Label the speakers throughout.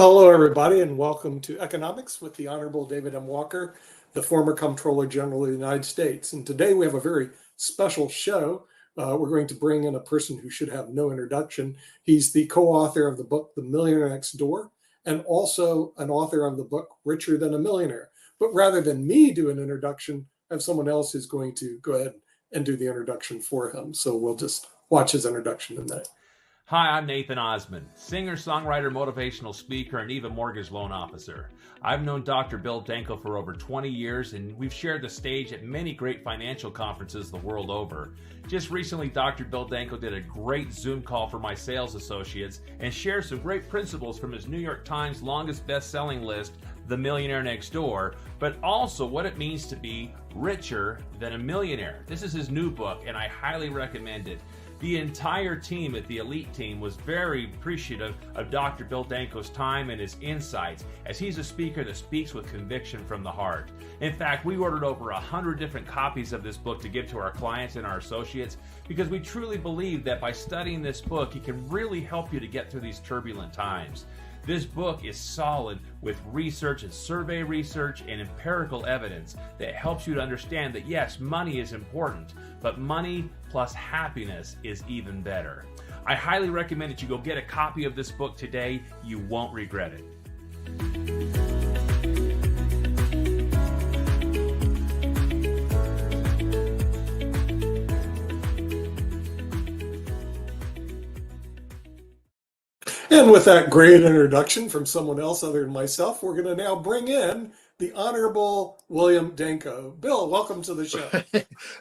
Speaker 1: Hello, everybody, and welcome to Economics with the Honorable David M. Walker, the former Comptroller General of the United States. And today we have a very special show. We're going to bring in a person who should have no introduction. He's the co-author of the book, The Millionaire Next Door, and also an author of the book, Richer Than a Millionaire. But rather than me do an introduction, I have someone else who's going to go ahead and do the introduction for him. So we'll just watch his introduction in a minute.
Speaker 2: Hi, I'm Nathan Osmond, singer, songwriter, motivational speaker, and even mortgage loan officer. I've known Dr. Bill Danko for over 20 years, and we've shared the stage at many great financial conferences the world over. Just recently, Dr. Bill Danko did a great Zoom call for my sales associates and shared some great principles from his New York Times longest best-selling list, The Millionaire Next Door, but also what it means to be richer than a millionaire. This is his new book, and I highly recommend it. The entire team at the Elite Team was very appreciative of Dr. Bill Danko's time and his insights, as he's a speaker that speaks with conviction from the heart. In fact, we ordered over 100 different copies of this book to give to our clients and our associates because we truly believe that by studying this book, it can really help you to get through these turbulent times. This book is solid with research and survey research and empirical evidence that helps you to understand that yes, money is important, but money plus happiness is even better. I highly recommend that you go get a copy of this book today. You won't regret it.
Speaker 1: And with that great introduction from someone else other than myself, we're going to now bring in the Honorable William Danko. Bill, welcome to the show.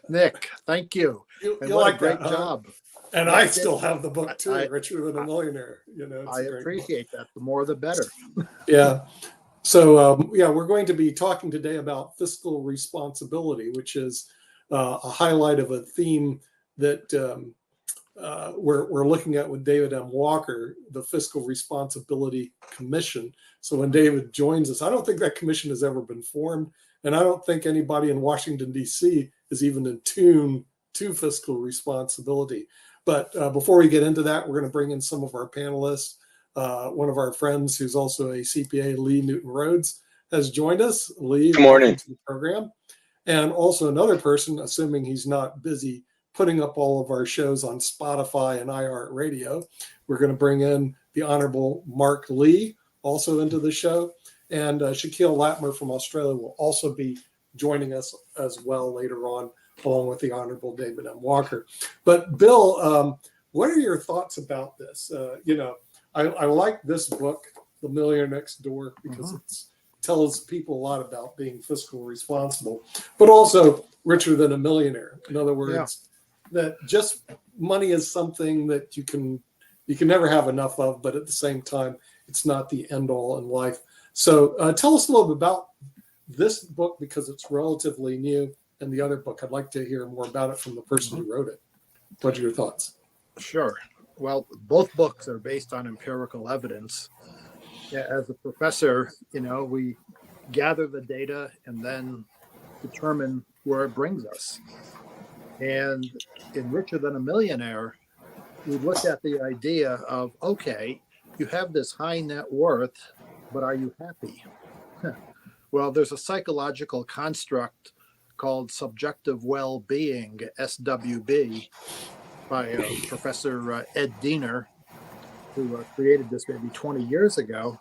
Speaker 3: Nick, thank you.
Speaker 1: You
Speaker 3: what
Speaker 1: like
Speaker 3: a great
Speaker 1: that,
Speaker 3: job.
Speaker 1: And I still have the book too,
Speaker 3: I-
Speaker 1: Richer Than a Millionaire.
Speaker 3: I appreciate that. The more the better.
Speaker 1: Yeah. So, we're going to be talking today about fiscal responsibility, which is a highlight of a theme that we're looking at with David M. Walker, the Fiscal Responsibility Commission. So when David joins us, I don't think that commission has ever been formed, and I don't think anybody in Washington, D.C. is even in tune to fiscal responsibility. But before we get into that, we're going to bring in some of our panelists. One of our friends who's also a CPA, Lee Newton Rhodes, has joined us. Lee,
Speaker 4: good morning
Speaker 1: to the program. And also another person, assuming he's not busy putting up all of our shows on Spotify and iHeartRadio. We're going to bring in the Honorable Mark Lee also into the show. And Shaquille Latmer from Australia will also be joining us as well later on, along with the Honorable David M. Walker. But Bill, what are your thoughts about this? I like this book, The Millionaire Next Door, because it tells people a lot about being fiscally responsible, but also richer than a millionaire. In other words, that just money is something that you can never have enough of, but at the same time, it's not the end all in life. So tell us a little bit about this book because it's relatively new, and the other book. I'd like to hear more about it from the person who wrote it. What are your thoughts?
Speaker 3: Sure. Well, both books are based on empirical evidence. As a professor, we gather the data and then determine where it brings us. And in Richer Than a Millionaire, we looked at the idea of, okay, you have this high net worth, but are you happy? Well, there's a psychological construct called subjective well-being, SWB, by Professor Ed Diener, who created this maybe 20 years ago.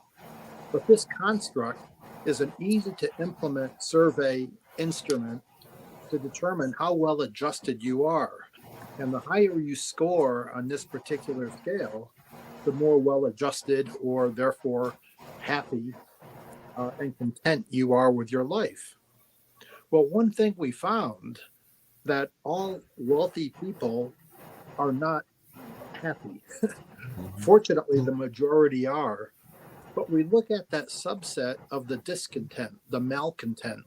Speaker 3: But this construct is an easy-to-implement survey instrument to determine how well adjusted you are. And the higher you score on this particular scale, the more well adjusted or therefore happy and content you are with your life. Well, one thing we found that all wealthy people are not happy. Fortunately, the majority are. But we look at that subset of the discontent, the malcontent,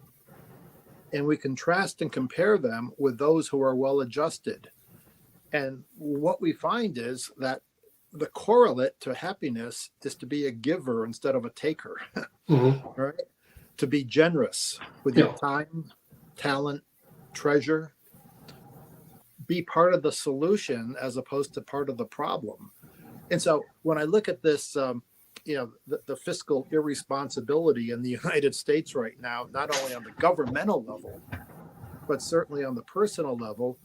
Speaker 3: and we contrast and compare them with those who are well adjusted. And what we find is that the correlate to happiness is to be a giver instead of a taker, right? To be generous with your time, talent, treasure, be part of the solution as opposed to part of the problem. And so when I look at this the fiscal irresponsibility in the United States right now, not only on the governmental level, but certainly on the personal level.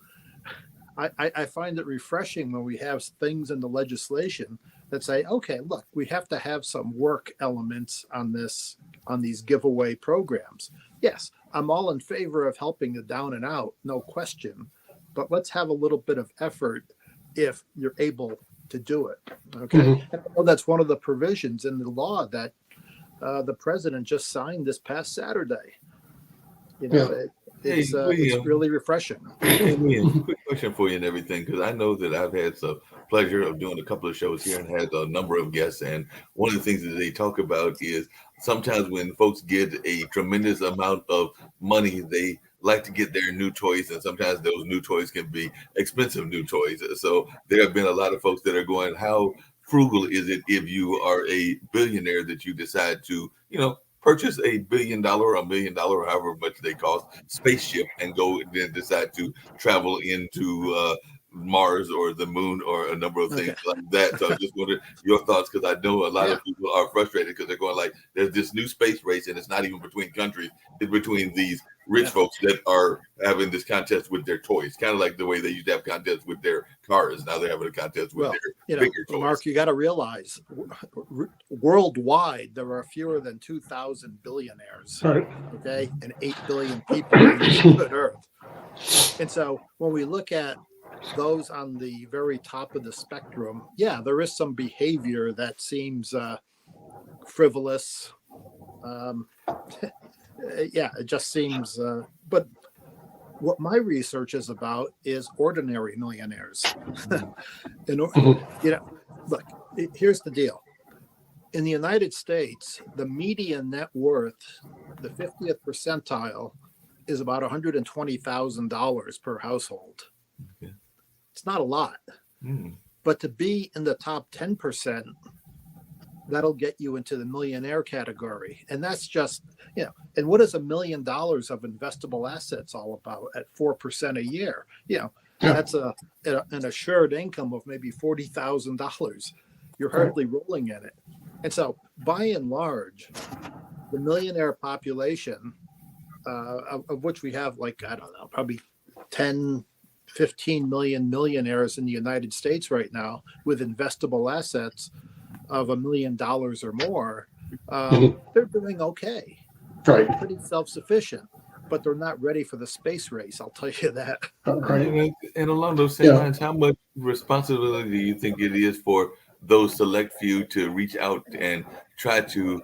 Speaker 3: I find it refreshing when we have things in the legislation that say, okay, look, we have to have some work elements on these giveaway programs. Yes, I'm all in favor of helping the down and out, no question, but let's have a little bit of effort if you're able to do it. Okay.
Speaker 1: Mm-hmm.
Speaker 3: And I know that's one of the provisions in the law that the president just signed this past Saturday. It's really refreshing.
Speaker 4: Hey, William, quick question for you and everything, because I know that I've had the pleasure of doing a couple of shows here and had a number of guests. And one of the things that they talk about is sometimes when folks get a tremendous amount of money, they like to get their new toys, and sometimes those new toys can be expensive new toys. So there have been a lot of folks that are going, how frugal is it if you are a billionaire that you decide to, purchase $1 billion or $1 million, or however much they cost, spaceship, and go and then decide to travel into Mars or the moon or a number of things like that. So I just wondered your thoughts, because I know a lot of people are frustrated because they're going like, there's this new space race, and it's not even between countries, it's between these rich folks that are having this contest with their toys, kind of like the way they used to have contests with their cars. Now they're having a contest with their bigger toys.
Speaker 3: Mark, you got to realize, worldwide there are fewer than 2,000 billionaires, okay, and 8 billion people on this good earth. And so when we look at those on the very top of the spectrum, there is some behavior that seems frivolous. It just seems, but what my research is about is ordinary millionaires. Look, here's the deal. In the United States, the median net worth, the 50th percentile, is about $120,000 per household.
Speaker 4: Okay.
Speaker 3: It's not a lot, but to be in the top 10%, that'll get you into the millionaire category. And that's just, and what is $1 million of investable assets all about at 4% a year? That's an assured income of maybe $40,000. You're hardly rolling in it. And so by and large, the millionaire population, of which we have probably 10, 15 million millionaires in the United States right now with investable assets of $1 million or more, they're doing okay.
Speaker 1: Right.
Speaker 3: They're pretty self-sufficient, but they're not ready for the space race. I'll tell you that.
Speaker 1: Right.
Speaker 4: And along those same lines, how much responsibility do you think it is for those select few to reach out and try to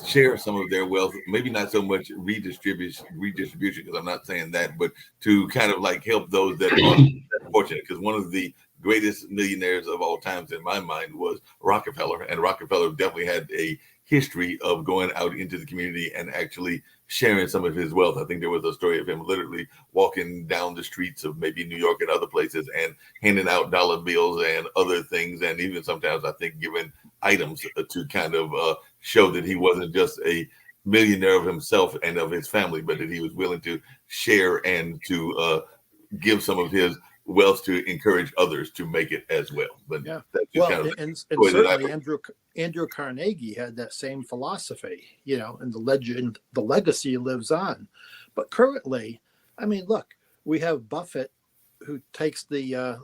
Speaker 4: share some of their wealth? Maybe not so much redistribution, because I'm not saying that, but to kind of like help those that are fortunate. Because one of the greatest millionaires of all times in my mind was Rockefeller, and Rockefeller definitely had a history of going out into the community and actually sharing some of his wealth. I think there was a story of him literally walking down the streets of maybe New York and other places and handing out dollar bills and other things, and even sometimes I think giving items to kind of show that he wasn't just a millionaire of himself and of his family, but that he was willing to share and to give some of his wealth to encourage others to make it as well. But that's just kind of
Speaker 3: and certainly Andrew Carnegie had that same philosophy, and the legacy lives on. But currently, I mean, look, we have Buffett, who takes the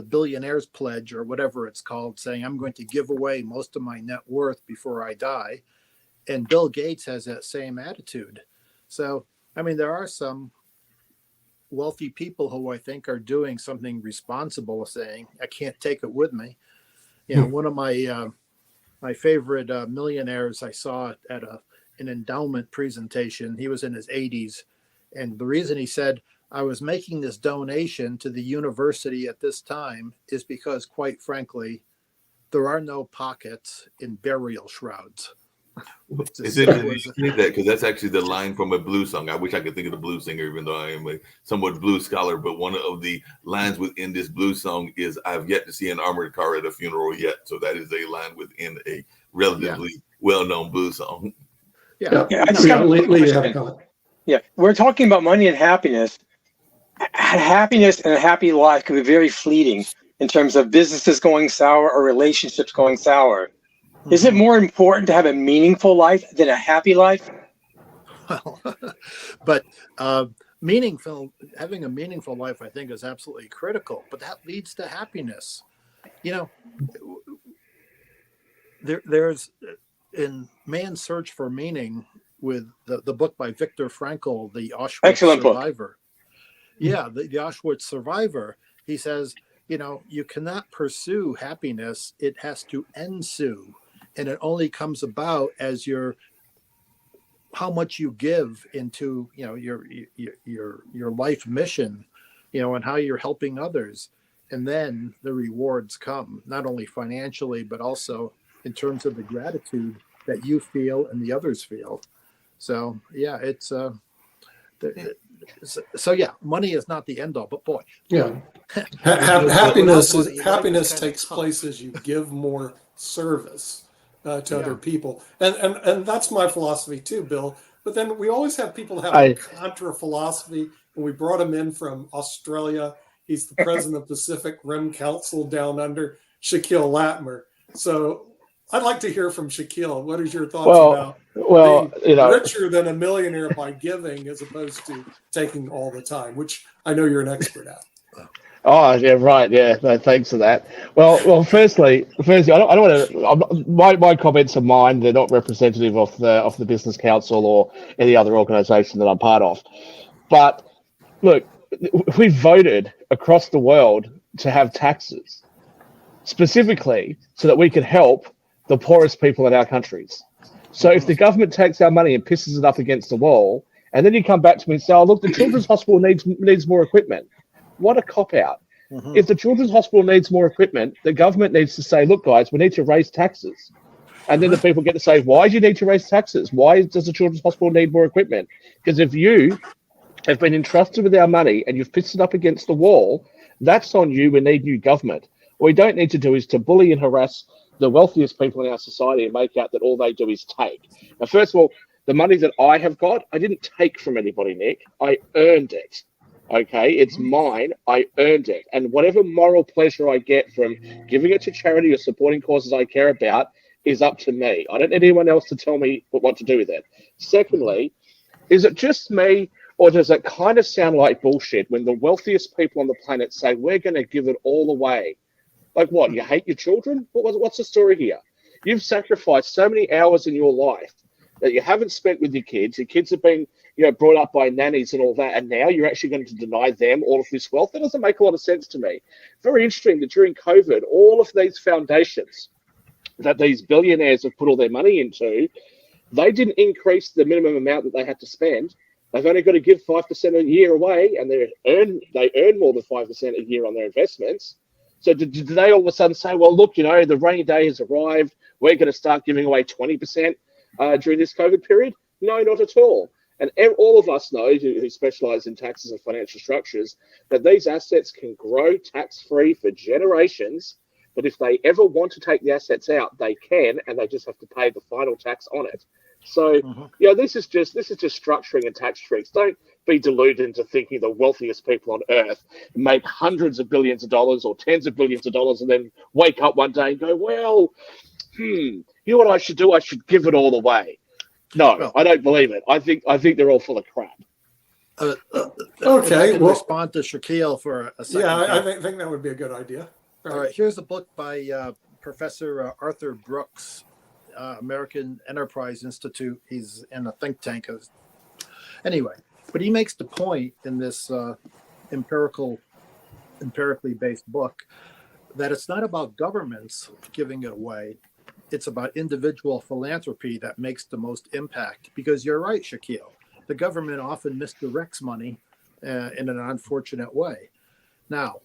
Speaker 3: billionaire's pledge or whatever it's called, saying, I'm going to give away most of my net worth before I die. And Bill Gates has that same attitude. So, I mean, there are some wealthy people who I think are doing something responsible, saying, I can't take it with me. One of my favorite millionaires I saw at an endowment presentation, he was in his 80s. And the reason he said, I was making this donation to the university at this time is because, quite frankly, there are no pockets in burial shrouds.
Speaker 4: It's interesting you say that, because that's actually the line from a blues song. I wish I could think of the blues singer, even though I am a somewhat blues scholar. But one of the lines within this blues song is, I've yet to see an armored car at a funeral yet. So that is a line within a relatively well-known blues song.
Speaker 5: I just got a comment. We're talking about money and happiness. Happiness and a happy life can be very fleeting in terms of businesses going sour or relationships going sour. Is it more important to have a meaningful life than a happy life?
Speaker 3: Well, but having a meaningful life, I think, is absolutely critical. But that leads to happiness. You know, there's in Man's Search for Meaning, with the book by Viktor Frankl, the Auschwitz
Speaker 5: Excellent book.
Speaker 3: survivor. Yeah, the Auschwitz survivor. He says, you cannot pursue happiness; it has to ensue, and it only comes about as how much you give into your life mission, and how you're helping others, and then the rewards come, not only financially but also in terms of the gratitude that you feel and the others feel. So yeah, it's so yeah, money is not the end all, but boy,
Speaker 1: Yeah.
Speaker 3: Happiness
Speaker 1: Happiness takes place as you give more service to other people, and that's my philosophy too, Bill. But then we always have people have a contra philosophy, and we brought him in from Australia. He's the president of Pacific Rim Council down under, Shaquille Latimer. So I'd like to hear from Shaquille. What is your thoughts about being richer than a millionaire by giving as opposed to taking all the time, which I know you're an expert at?
Speaker 6: Oh yeah, right. Yeah, no, thanks for that. Well. Firstly, I don't want to. My comments are mine. They're not representative of the Business Council or any other organisation that I'm part of. But look, we voted across the world to have taxes, specifically so that we could help the poorest people in our countries. So if the government takes our money and pisses it up against the wall, and then you come back to me and say, "Oh, look, the Children's Hospital needs more equipment." What a cop-out. If the Children's Hospital needs more equipment, the government needs to say, "Look, guys, we need to raise taxes." And then the people get to say, "Why do you need to raise taxes? Why does the Children's Hospital need more equipment?" Because if you have been entrusted with our money and you've pissed it up against the wall, that's on you. We need new government. What we don't need to do is to bully and harass the wealthiest people in our society and make out that all they do is take. Now, first of all, the money that I have got, I didn't take from anybody, Nick. I earned it. Okay, it's mine. I earned it. And whatever moral pleasure I get from giving it to charity or supporting causes I care about is up to me. I don't need anyone else to tell me what to do with it. Secondly, is it just me, or does it kind of sound like bullshit when the wealthiest people on the planet say, "We're going to give it all away"? Like what? You hate your children? What's the story here? You've sacrificed so many hours in your life that you haven't spent with your kids. Your kids have been, brought up by nannies and all that, and now you're actually going to deny them all of this wealth? That doesn't make a lot of sense to me. Very interesting that during COVID, all of these foundations that these billionaires have put all their money into, they didn't increase the minimum amount that they had to spend. They've only got to give 5% a year away, and they earn more than 5% a year on their investments. So did they all of a sudden say, "Well, look, the rainy day has arrived. We're going to start giving away 20% during this COVID period"? No, not at all. And all of us know, who specialize in taxes and financial structures, that these assets can grow tax-free for generations. But if they ever want to take the assets out, they can, and they just have to pay the final tax on it. So, this is just structuring and tax tricks. Don't be deluded into thinking the wealthiest people on earth make hundreds of billions of dollars or tens of billions of dollars and then wake up one day and go, "Well, you know what I should do? I should give it all away." No, I don't believe it. I think they're all full of crap.
Speaker 3: Okay, well, respond to Shaquille for a second.
Speaker 1: Yeah, I think that would be a good idea.
Speaker 3: All right, here's a book by Professor Arthur Brooks, American Enterprise Institute. He's in a think tank. Anyway, but he makes the point in this empirically based book that it's not about governments giving it away. It's about individual philanthropy that makes the most impact. Because you're right, Shaquille. The government often misdirects money in an unfortunate way. Now,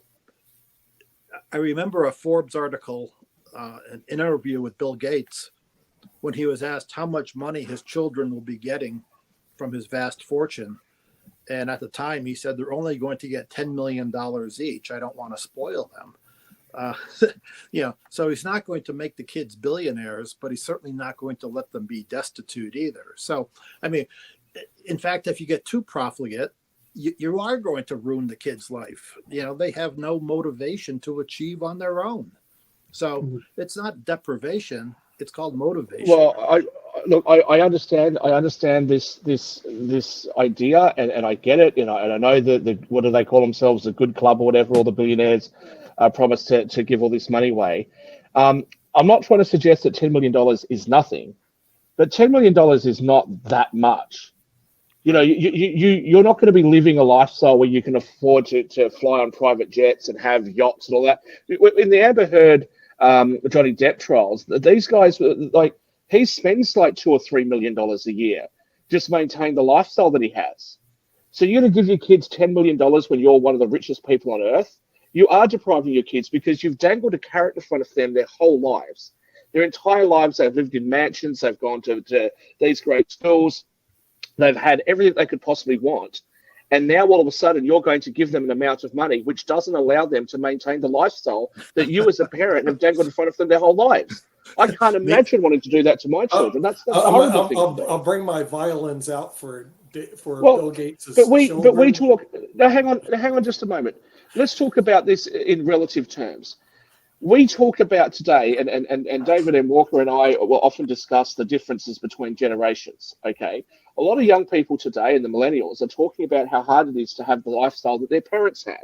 Speaker 3: I remember a Forbes article, an interview with Bill Gates, when he was asked how much money his children will be getting from his vast fortune. And at the time, he said they're only going to get $10 million each. I don't want to spoil them. So he's not going to make the kids billionaires, but he's certainly not going to let them be destitute either. So, I mean, in fact, if you get too profligate, you are going to ruin the kid's life. They have no motivation to achieve on their own. So it's not deprivation. It's called motivation.
Speaker 6: Well, I understand. I understand this idea, and I get it. And I know that the what do they call themselves, the good club or whatever, all the billionaires promise to give all this money away. I'm not trying to suggest that $10 million is nothing, but $10 million is not that much. You know, you're not going to be living a lifestyle where you can afford to fly on private jets and have yachts and all that. In the Amber Heard Johnny Depp trials, these guys like he spends like $2 or $3 million a year just to maintain the lifestyle that he has. So you're going to give your kids $10 million when you're one of the richest people on earth? You are depriving your kids because you've dangled a carrot in front of them their whole lives. Their entire lives, they've lived in mansions, they've gone to these great schools. They've had everything they could possibly want. And now all of a sudden you're going to give them an amount of money which doesn't allow them to maintain the lifestyle that you as a parent have dangled in front of them their whole lives. I can't imagine wanting to do that to my children. That's a horrible thing.
Speaker 1: I'll bring my violins out for
Speaker 6: Well,
Speaker 1: Bill Gates'
Speaker 6: but we
Speaker 1: children.
Speaker 6: talk now. Hang on just a moment. Let's talk about this in relative terms. We talk about today, and David M. Walker and I will often discuss the differences between generations. Okay, a lot of young people today and the millennials are talking about how hard it is to have the lifestyle that their parents had.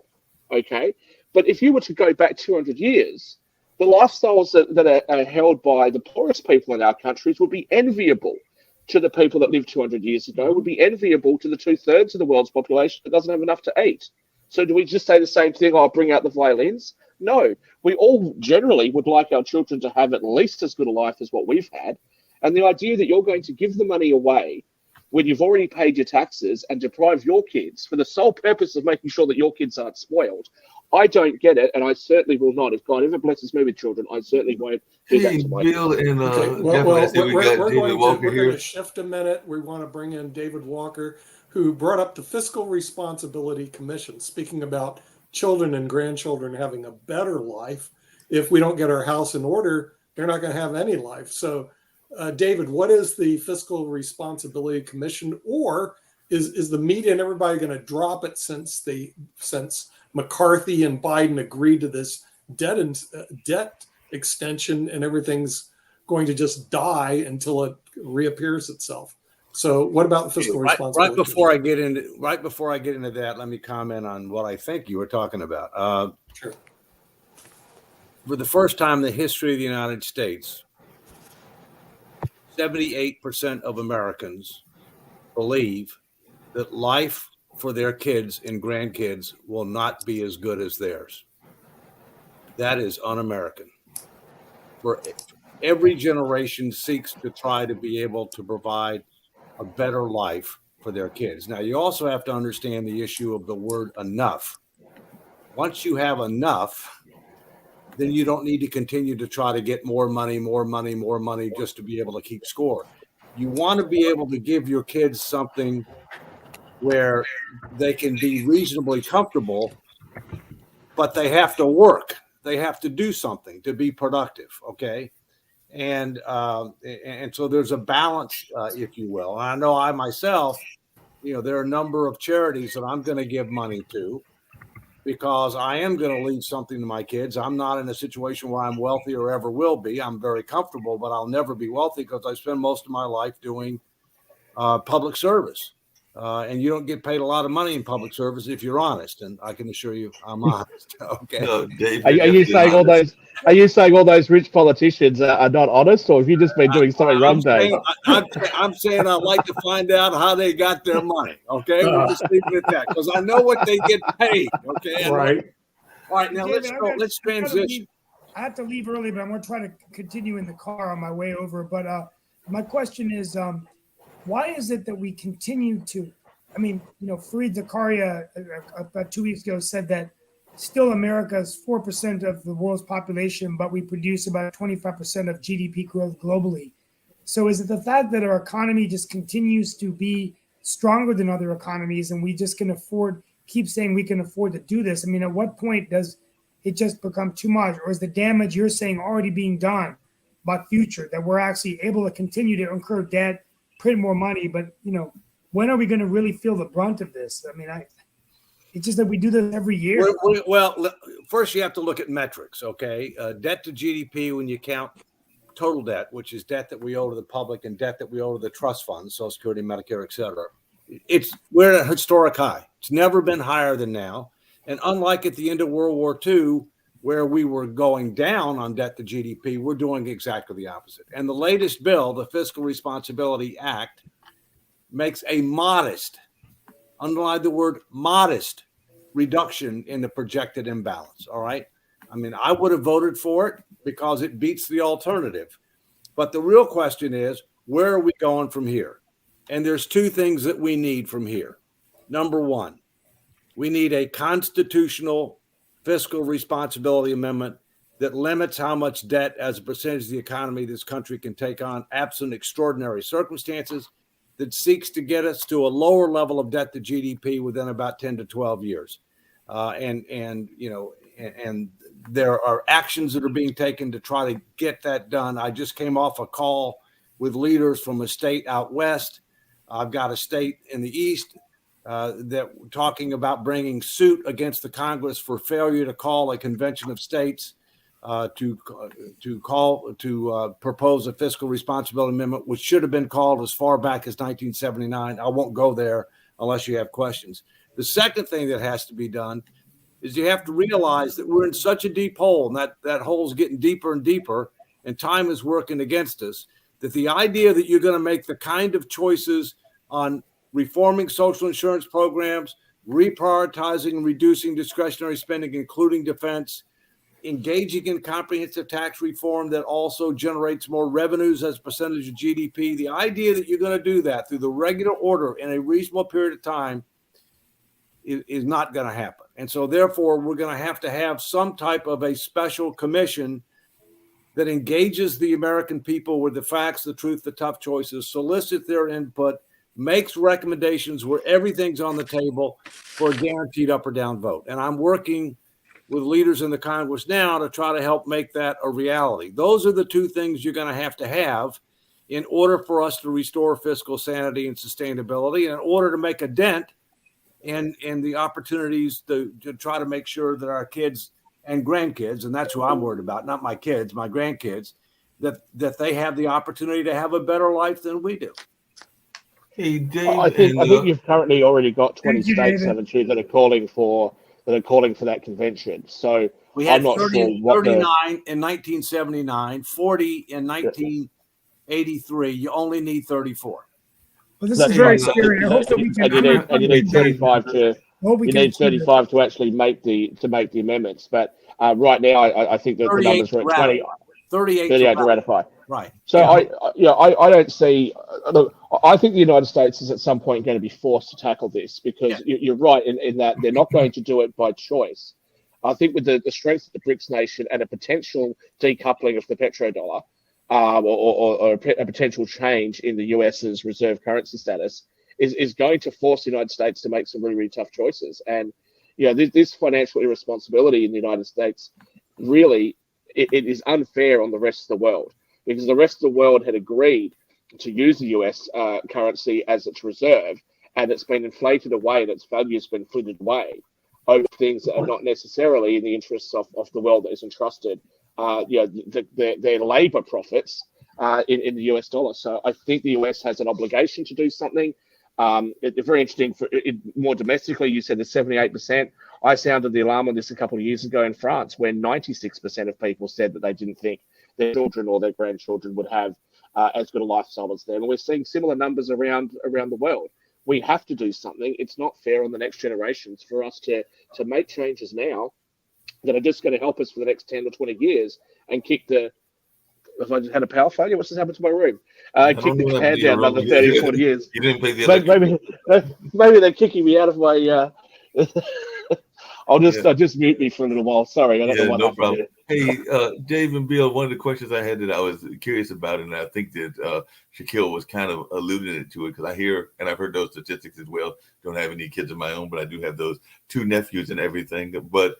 Speaker 6: Okay, but if you were to go back 200 years, the lifestyles that are held by the poorest people in our countries would be enviable to the people that lived 200 years ago, would be enviable to the 2/3 of the world's population that doesn't have enough to eat. So do we just say the same thing? I'll bring out the violins. No, we all generally would like our children to have at least as good a life as what we've had. And the idea that you're going to give the money away when you've already paid your taxes and deprive your kids for the sole purpose of making sure that your kids aren't spoiled, I don't get it, and I certainly will not. If God ever blesses me with children, I certainly won't do that to my
Speaker 4: Bill
Speaker 6: kids.
Speaker 4: and
Speaker 1: Okay, we're going to shift a minute. We want to bring in David Walker, who brought up the Fiscal Responsibility Commission, speaking about children and grandchildren having a better life. If we don't get our house in order, they're not going to have any life. So, David, what is the Fiscal Responsibility Commission, or is the media and everybody going to drop it since McCarthy and Biden agreed to this debt extension, and everything's going to just die until it reappears itself? So, what about the fiscal responsibility?
Speaker 7: Right before I get into that, let me comment on what I think you were talking about.
Speaker 1: Sure.
Speaker 7: For the first time in the history of the United States, 78% of Americans believe that life for their kids and grandkids will not be as good as theirs. That is un-American. For every generation seeks to try to be able to provide a better life for their kids. Now, you also have to understand the issue of the word enough. Once you have enough, then you don't need to continue to try to get more money just to be able to keep score. You want to be able to give your kids something where they can be reasonably comfortable, but they have to work. They have to do something to be productive, okay? And so there's a balance, if you will. And I know I myself, there are a number of charities that I'm going to give money to because I am going to leave something to my kids. I'm not in a situation where I'm wealthy or ever will be. I'm very comfortable, but I'll never be wealthy because I spend most of my life doing public service. And you don't get paid a lot of money in public service if you're honest, and I can assure you I'm honest. Okay.
Speaker 4: No, David,
Speaker 6: Are you saying all those? Are you saying all those rich politicians are not honest, or have you just been doing something wrong, Dave?
Speaker 7: I'm saying I'd like to find out how they got their money. Okay, we'll just leave it at that because I know what they get paid. Okay,
Speaker 1: Right.
Speaker 7: All right, now
Speaker 8: David,
Speaker 7: let's transition.
Speaker 8: I have to leave early, but I'm going to try to continue in the car on my way over. But my question is, why is it that we continue to? I mean, Fareed Zakaria about 2 weeks ago said that still America is 4% of the world's population, but we produce about 25% of GDP growth globally. So is it the fact that our economy just continues to be stronger than other economies and we just can keep saying we can afford to do this? I mean, at what point does it just become too much? Or is the damage you're saying already being done by future, that we're actually able to continue to incur debt, print more money, but, when are we going to really feel the brunt of this? I mean, it's just that we do this every year.
Speaker 7: Well, first you have to look at metrics, okay? Debt to GDP, when you count total debt, which is debt that we owe to the public and debt that we owe to the trust funds, Social Security, Medicare, et cetera, we're at a historic high. It's never been higher than now. And unlike at the end of World War II, where we were going down on debt to GDP, we're doing exactly the opposite. And the latest bill, the Fiscal Responsibility Act, makes a modest, underline the word modest, reduction in the projected imbalance. All right. I mean, I would have voted for it because it beats the alternative. But the real question is, where are we going from here? And there's two things that we need from here. Number one, we need a constitutional fiscal responsibility amendment that limits how much debt as a percentage of the economy this country can take on absent extraordinary circumstances, that seeks to get us to a lower level of debt to GDP within about 10 to 12 years. And there are actions that are being taken to try to get that done. I just came off a call with leaders from a state out west. I've got a state in the east that talking about bringing suit against the Congress for failure to call a convention of states to propose a fiscal responsibility amendment, which should have been called as far back as 1979. I won't go there unless you have questions. The second thing that has to be done is you have to realize that we're in such a deep hole, and that hole's getting deeper and deeper, and time is working against us, that the idea that you're going to make the kind of choices on reforming social insurance programs, reprioritizing and reducing discretionary spending, including defense, engaging in comprehensive tax reform that also generates more revenues as a percentage of GDP, the idea that you're going to do that through the regular order in a reasonable period of time is not going to happen. And so therefore, we're going to have some type of a special commission that engages the American people with the facts, the truth, the tough choices, solicit their input, makes recommendations where everything's on the table for a guaranteed up or down vote. And I'm working with leaders in the Congress now to try to help make that a reality. Those are the two things you're going to have in order for us to restore fiscal sanity and sustainability, and in order to make a dent in the opportunities to try to make sure that our kids and grandkids, and that's who I'm worried about, not my kids, my grandkids, that they have the opportunity to have a better life than we do.
Speaker 4: Hey, Dave,
Speaker 6: I think you've currently already got 20 states, haven't you, that are calling for that convention. So
Speaker 7: we had
Speaker 6: I'm not
Speaker 7: 30,
Speaker 6: sure what
Speaker 7: 39 in 1979, 40 in 1983. You only need 34.
Speaker 8: Well, this is very scary. I hope that we can.
Speaker 6: And you need 35 to.
Speaker 8: You
Speaker 6: need 35 to actually make the amendments. But right now, I think that the numbers are at 38 to ratify.
Speaker 7: Right.
Speaker 6: So yeah. I don't see. Look, I think the United States is at some point going to be forced to tackle this because you're right in that they're not going to do it by choice. I think with the strength of the BRICS nation and a potential decoupling of the petrodollar, or a potential change in the US's reserve currency status, is going to force the United States to make some really, really tough choices. And this financial irresponsibility in the United States really it is unfair on the rest of the world, because the rest of the world had agreed to use the US currency as its reserve, and it's been inflated away and its value has been frittered away over things that are not necessarily in the interests of the world that is entrusted their labor profits in the US dollar. So I think the US has an obligation to do something. It's very interesting. More domestically, you said the 78%. I sounded the alarm on this a couple of years ago in France, where 96% of people said that they didn't think their children or their grandchildren would have as good a lifestyle as them. And we're seeing similar numbers around the world. We have to do something. It's not fair on the next generations for us to make changes now that are just going to help us for the next 10 or 20 years and kick the. If I just had a power failure, what's just happened to my room? Kick the can down another 30 or 40 years.
Speaker 4: You didn't pay the
Speaker 6: maybe they're kicking me out of my. I'll just mute me for a little while. Sorry, I don't know what
Speaker 4: no problem. Hey, Dave and Bill, one of the questions I had that I was curious about, and I think that Shaquille was kind of alluding to it, because I hear, and I've heard those statistics as well. Don't have any kids of my own, but I do have those 2 nephews and everything. But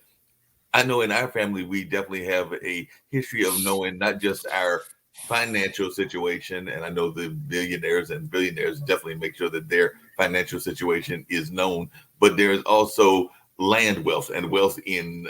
Speaker 4: I know in our family, we definitely have a history of knowing not just our financial situation, and I know the billionaires and billionaires definitely make sure that their financial situation is known, but there's also land wealth and wealth in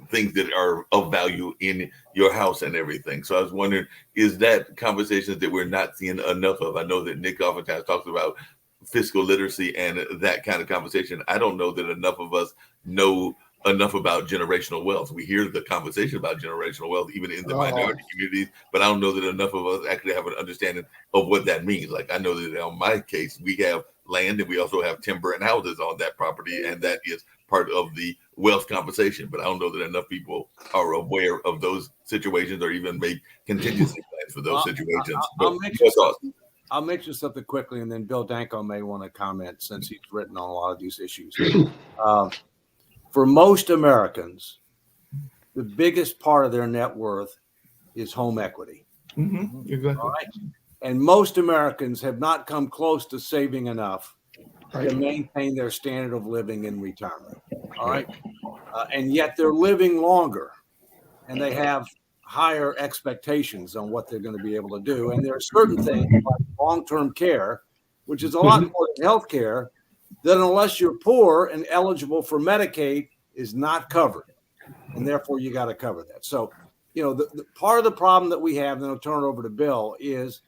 Speaker 4: things that are of value in your house and everything. So I was wondering, is that conversations that we're not seeing enough of? I know that Nick oftentimes talks about fiscal literacy and that kind of conversation. I don't know that enough of us know enough about generational wealth. We hear the conversation about generational wealth, even in the minority communities, but I don't know that enough of us actually have an understanding of what that means. Like, I know that in my case, we have land and we also have timber and houses on that property, and that is part of the wealth conversation. But I don't know that enough people are aware of those situations or even make contingency plans for those situations.
Speaker 7: I'll mention something quickly, and then Bill Danko may want to comment since he's written on a lot of these issues. For most Americans, the biggest part of their net worth is home equity.
Speaker 4: Exactly.
Speaker 7: All right? And most Americans have not come close to saving enough to maintain their standard of living in retirement. All right. And yet they're living longer and they have higher expectations on what they're going to be able to do. And there are certain things like long-term care, which is a lot more than health care, that unless you're poor and eligible for Medicaid is not covered. And therefore you got to cover that. So, you know, the part of the problem that we have, then I'll turn it over to Bill, is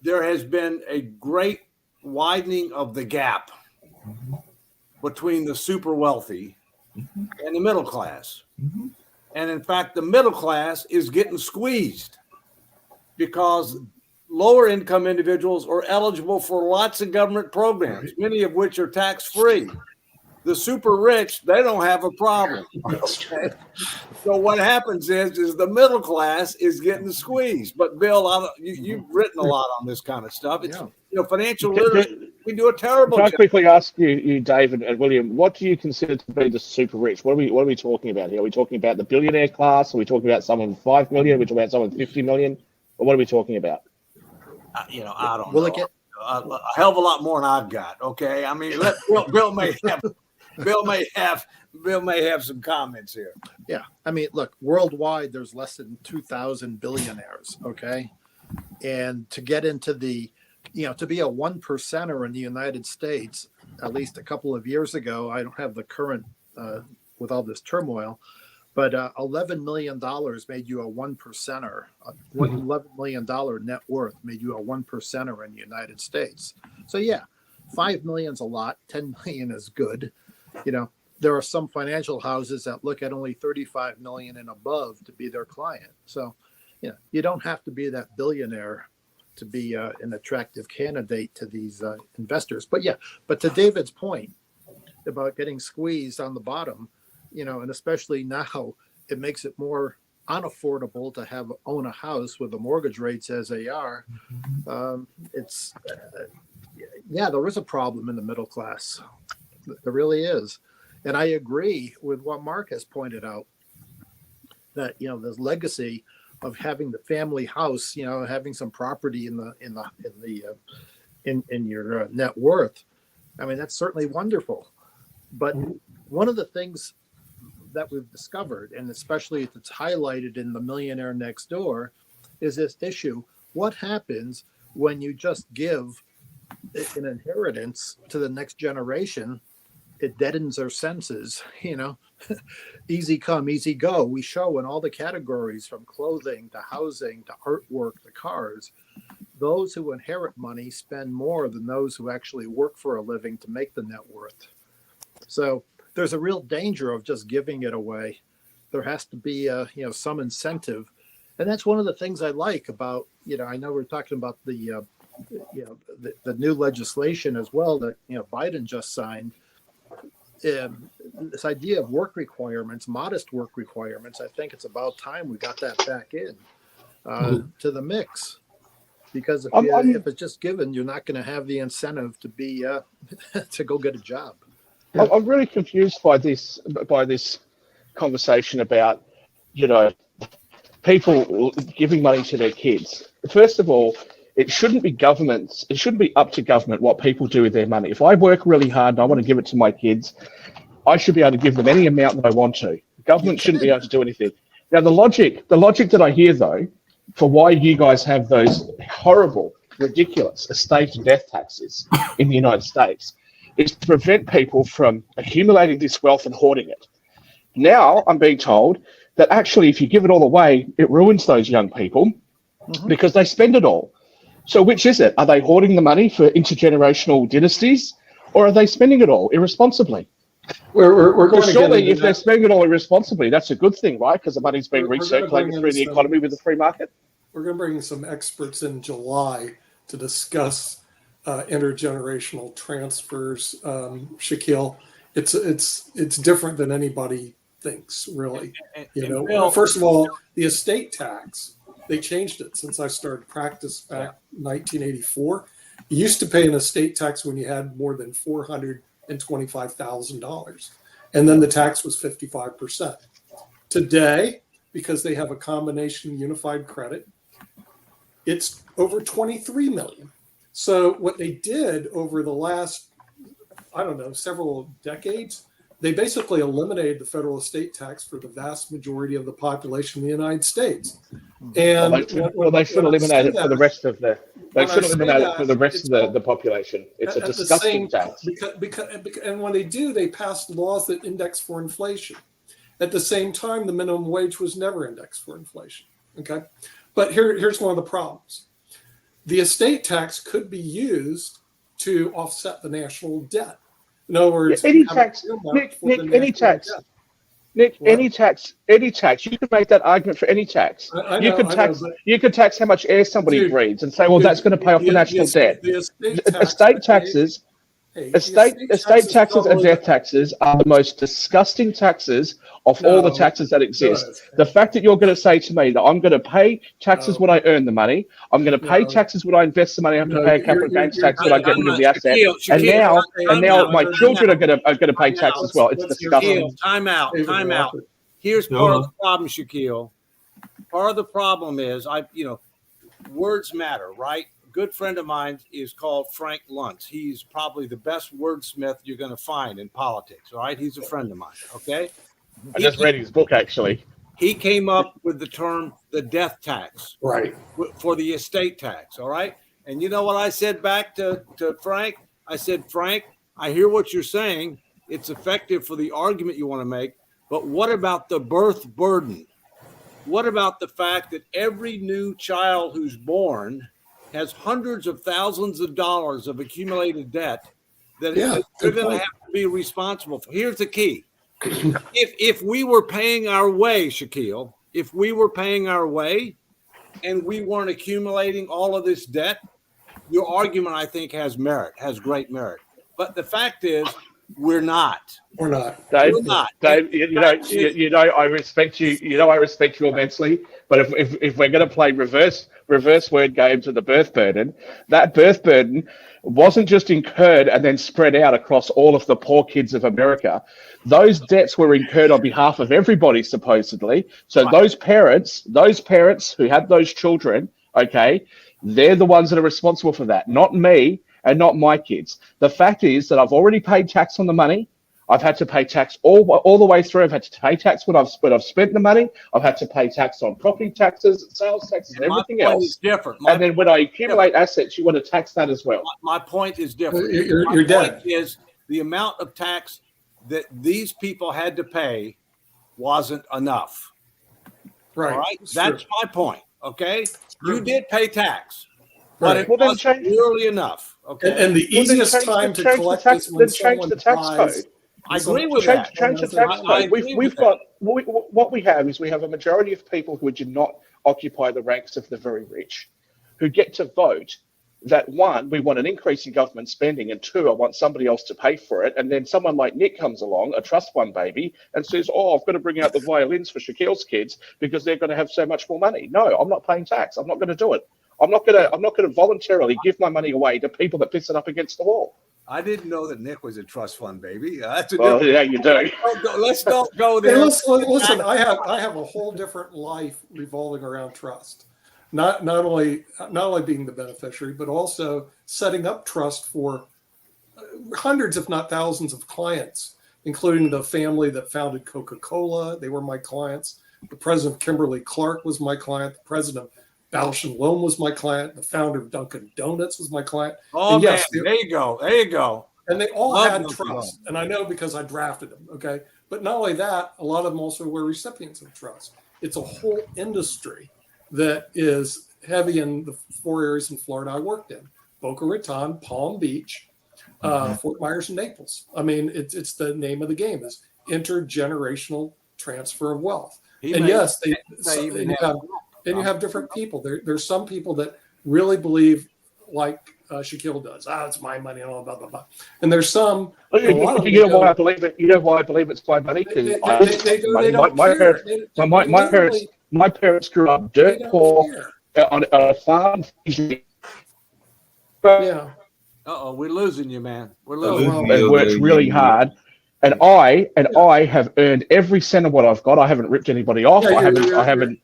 Speaker 7: there has been a great widening of the gap between the super wealthy and the middle class. And in fact, the middle class is getting squeezed because lower income individuals are eligible for lots of government programs, many of which are tax-free. The super rich, they don't have a problem. Okay? So what happens is the middle class is getting squeezed. But Bill, you've written a lot on this kind of stuff. It's financial literacy. We do a terrible job.
Speaker 6: Can I quickly ask you, David and William, what do you consider to be the super rich? What are we talking about here? Are we talking about the billionaire class? Are we talking about someone with 5 million? Are we talking about someone with 50 million? Or what are we talking about?
Speaker 7: I don't know. A hell of a lot more than I've got. Okay, I mean, Bill may have some comments here.
Speaker 3: Yeah, I mean, look, worldwide, there's less than 2,000 billionaires. Okay, and to get into the, to be a 1%er in the United States, at least a couple of years ago, I don't have the current with all this turmoil, but $11 million made you a 1%er. $11 million net worth made you a 1%er in the United States. So yeah, 5 million's a lot. 10 million is good. There are some financial houses that look at only 35 million and above to be their client. So, you don't have to be that billionaire to be an attractive candidate to these investors. But to David's point about getting squeezed on the bottom, and especially now, it makes it more unaffordable to own a house with the mortgage rates as they are. There is a problem in the middle class. There really is. And I agree with what Mark has pointed out, that, the legacy of having the family house, having some property in your net worth. I mean, that's certainly wonderful. But one of the things that we've discovered, and especially if it's highlighted in The Millionaire Next Door, is this issue. What happens when you just give an inheritance to the next generation? It deadens their senses, easy come, easy go. We show in all the categories from clothing to housing to artwork to cars. Those who inherit money spend more than those who actually work for a living to make the net worth. So there's a real danger of just giving it away. There has to be, some incentive. And that's one of the things I like about, I know we're talking about the new legislation as well that, Biden just signed. This idea of work requirements, modest work requirements, I think it's about time we got that back in to the mix. Because if it's just given, you're not going to have the incentive to be to go get a job.
Speaker 6: I'm really confused by this conversation about, people giving money to their kids. First of all, it shouldn't be up to government what people do with their money. If I work really hard and I want to give it to my kids, I should be able to give them any amount that I want to. Government shouldn't be able to do anything. Now, the logic that I hear, though, for why you guys have those horrible, ridiculous estate and death taxes in the United States is to prevent people from accumulating this wealth and hoarding it. Now I'm being told that actually, if you give it all away, it ruins those young people because they spend it all. So which is it? Are they hoarding the money for intergenerational dynasties, or are they spending it all irresponsibly?
Speaker 1: We're
Speaker 6: Well,
Speaker 1: going to get
Speaker 6: surely
Speaker 1: into
Speaker 6: if they're
Speaker 1: that.
Speaker 6: spending it all irresponsibly, that's a good thing, right? Because the money's being
Speaker 1: We're going to bring
Speaker 6: recirculated
Speaker 1: in
Speaker 6: through the
Speaker 1: some.
Speaker 6: economy with the free market.
Speaker 1: We're going to bring some experts in July to discuss intergenerational transfers. Shaquille, it's different than anybody thinks, really. First of all, the estate tax, they changed it since I started practice back in 1984. You used to pay an estate tax when you had more than $425,000, and then the tax was 55%. Today, because they have a combination unified credit, it's over 23 million. So what they did over the last, several decades, they basically eliminated the federal estate tax for the vast majority of the population in the United States. And
Speaker 6: they should eliminate it for the rest of the. They should eliminate it for the rest of the population. It's a disgusting tax.
Speaker 1: Because and when they do, they pass laws that index for inflation. At the same time, the minimum wage was never indexed for inflation. Okay, but here's one of the problems. The estate tax could be used to offset the national debt. In other words,
Speaker 6: any tax, Nick, any tax. Debt. Nick, what? any tax. You can make that argument for any tax. You could tax how much air somebody breathes and say, well, that's going to pay off the national debt. Estate taxes and death taxes are the most disgusting taxes of all the taxes that exist. The fact that you're going to say to me that I'm going to pay taxes when I earn the money, I'm going to pay taxes when I invest the money, I have to pay a capital gains tax when I get rid of the asset, and now my children are going to pay tax as well. It's disgusting.
Speaker 7: Time out. Here's part of the problem, Shaquille. Part of the problem is words matter, right? Good friend of mine is called Frank Luntz. He's probably the best wordsmith you're going to find in politics. All right. He's a friend of mine. Okay.
Speaker 6: I just read his book, actually.
Speaker 7: He came up with the term, the death tax,
Speaker 1: right,
Speaker 7: for the estate tax. All right. And you know what I said back to Frank? I said, Frank, I hear what you're saying. It's effective for the argument you want to make. But what about the birth burden? What about the fact that every new child who's born has hundreds of thousands of dollars of accumulated debt that they're going to have to be responsible for? Here's the key. If we were paying our way, Shaquille, if we were paying our way and we weren't accumulating all of this debt, your argument, I think, has great merit. But the fact is, we're not.
Speaker 1: We're not.
Speaker 6: Dave,
Speaker 7: we're not.
Speaker 6: Dave, I respect you. I respect you immensely. But if we're going to play reverse word games of the birth burden, that birth burden wasn't just incurred and then spread out across all of the poor kids of America. Those debts were incurred on behalf of everybody, supposedly. So those parents who had those children, okay, they're the ones that are responsible for that, not me and not my kids. The fact is that I've already paid tax on the money. I've had to pay tax all the way through. I've had to pay tax when I've spent the money. I've had to pay tax on property taxes, sales taxes, and everything else.
Speaker 7: Is different.
Speaker 6: And then when I accumulate assets, you want to tax that as well.
Speaker 7: My point is different.
Speaker 1: You're dead.
Speaker 7: Point is the amount of tax that these people had to pay wasn't enough.
Speaker 1: Right.
Speaker 7: All right. That's my point. Okay. You did pay tax, but it wasn't nearly enough. Okay.
Speaker 1: And the easiest time to collect this when someone dies.
Speaker 7: I agree with that.
Speaker 6: Change the tax code. What we have is we have a majority of people who do not occupy the ranks of the very rich, who get to vote that, one, we want an increase in government spending, and two, I want somebody else to pay for it. And then someone like Nick comes along, a trust fund baby, and says, oh, I've got to bring out the violins for Shaquille's kids because they're going to have so much more money. No, I'm not paying tax. I'm not going to do it. I'm not going to voluntarily give my money away to people that piss it up against the wall.
Speaker 7: I didn't know that Nick was a trust fund baby.
Speaker 6: Yeah, you do.
Speaker 7: Let's don't go there.
Speaker 1: Hey, listen, I have a whole different life revolving around trust. Not only being the beneficiary, but also setting up trust for hundreds, if not thousands, of clients, including the family that founded Coca-Cola. They were my clients. The president of Kimberly-Clark was my client. The president of Bausch & Lomb was my client. The founder of Dunkin' Donuts was my client.
Speaker 7: Oh, yes, man, there you go.
Speaker 1: And they all
Speaker 7: Love
Speaker 1: had
Speaker 7: Milky
Speaker 1: trust. And I know because I drafted them. Okay. But not only that, a lot of them also were recipients of trust. It's a whole industry that is heavy in the 4 areas in Florida I worked in: Boca Raton, Palm Beach, Fort Myers, and Naples. I mean, it's the name of the game is intergenerational transfer of wealth. And yes, you have different people. There's some people that really believe like Shaquille does. It's my money and all blah blah blah. And there's some.
Speaker 6: You know why I believe it? You know why I believe it's my money? Because
Speaker 1: they don't care.
Speaker 6: My parents grew up dirt poor on a farm.
Speaker 1: Yeah.
Speaker 7: We're losing you, man. We're
Speaker 4: losing
Speaker 6: And works really hard. And I have earned every cent of what I've got. I haven't ripped anybody off. I haven't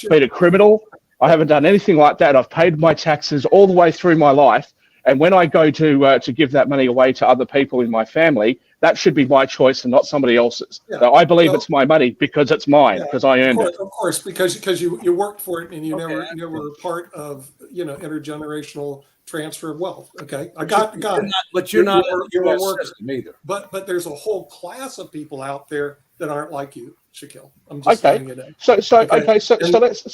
Speaker 6: been a criminal. I haven't done anything like that. I've paid my taxes all the way through my life. And when I go to give that money away to other people in my family, that should be my choice and not somebody else's.
Speaker 1: Yeah.
Speaker 6: So I believe it's my money because it's mine, because I earned it.
Speaker 1: Of course, because you worked for it and you never were part of intergenerational transfer of wealth. Okay, I got it.
Speaker 7: But you're not
Speaker 1: a worker
Speaker 7: either.
Speaker 1: But there's a whole class of people out there that aren't like you, Shaquille. I'm just saying it.
Speaker 6: So let's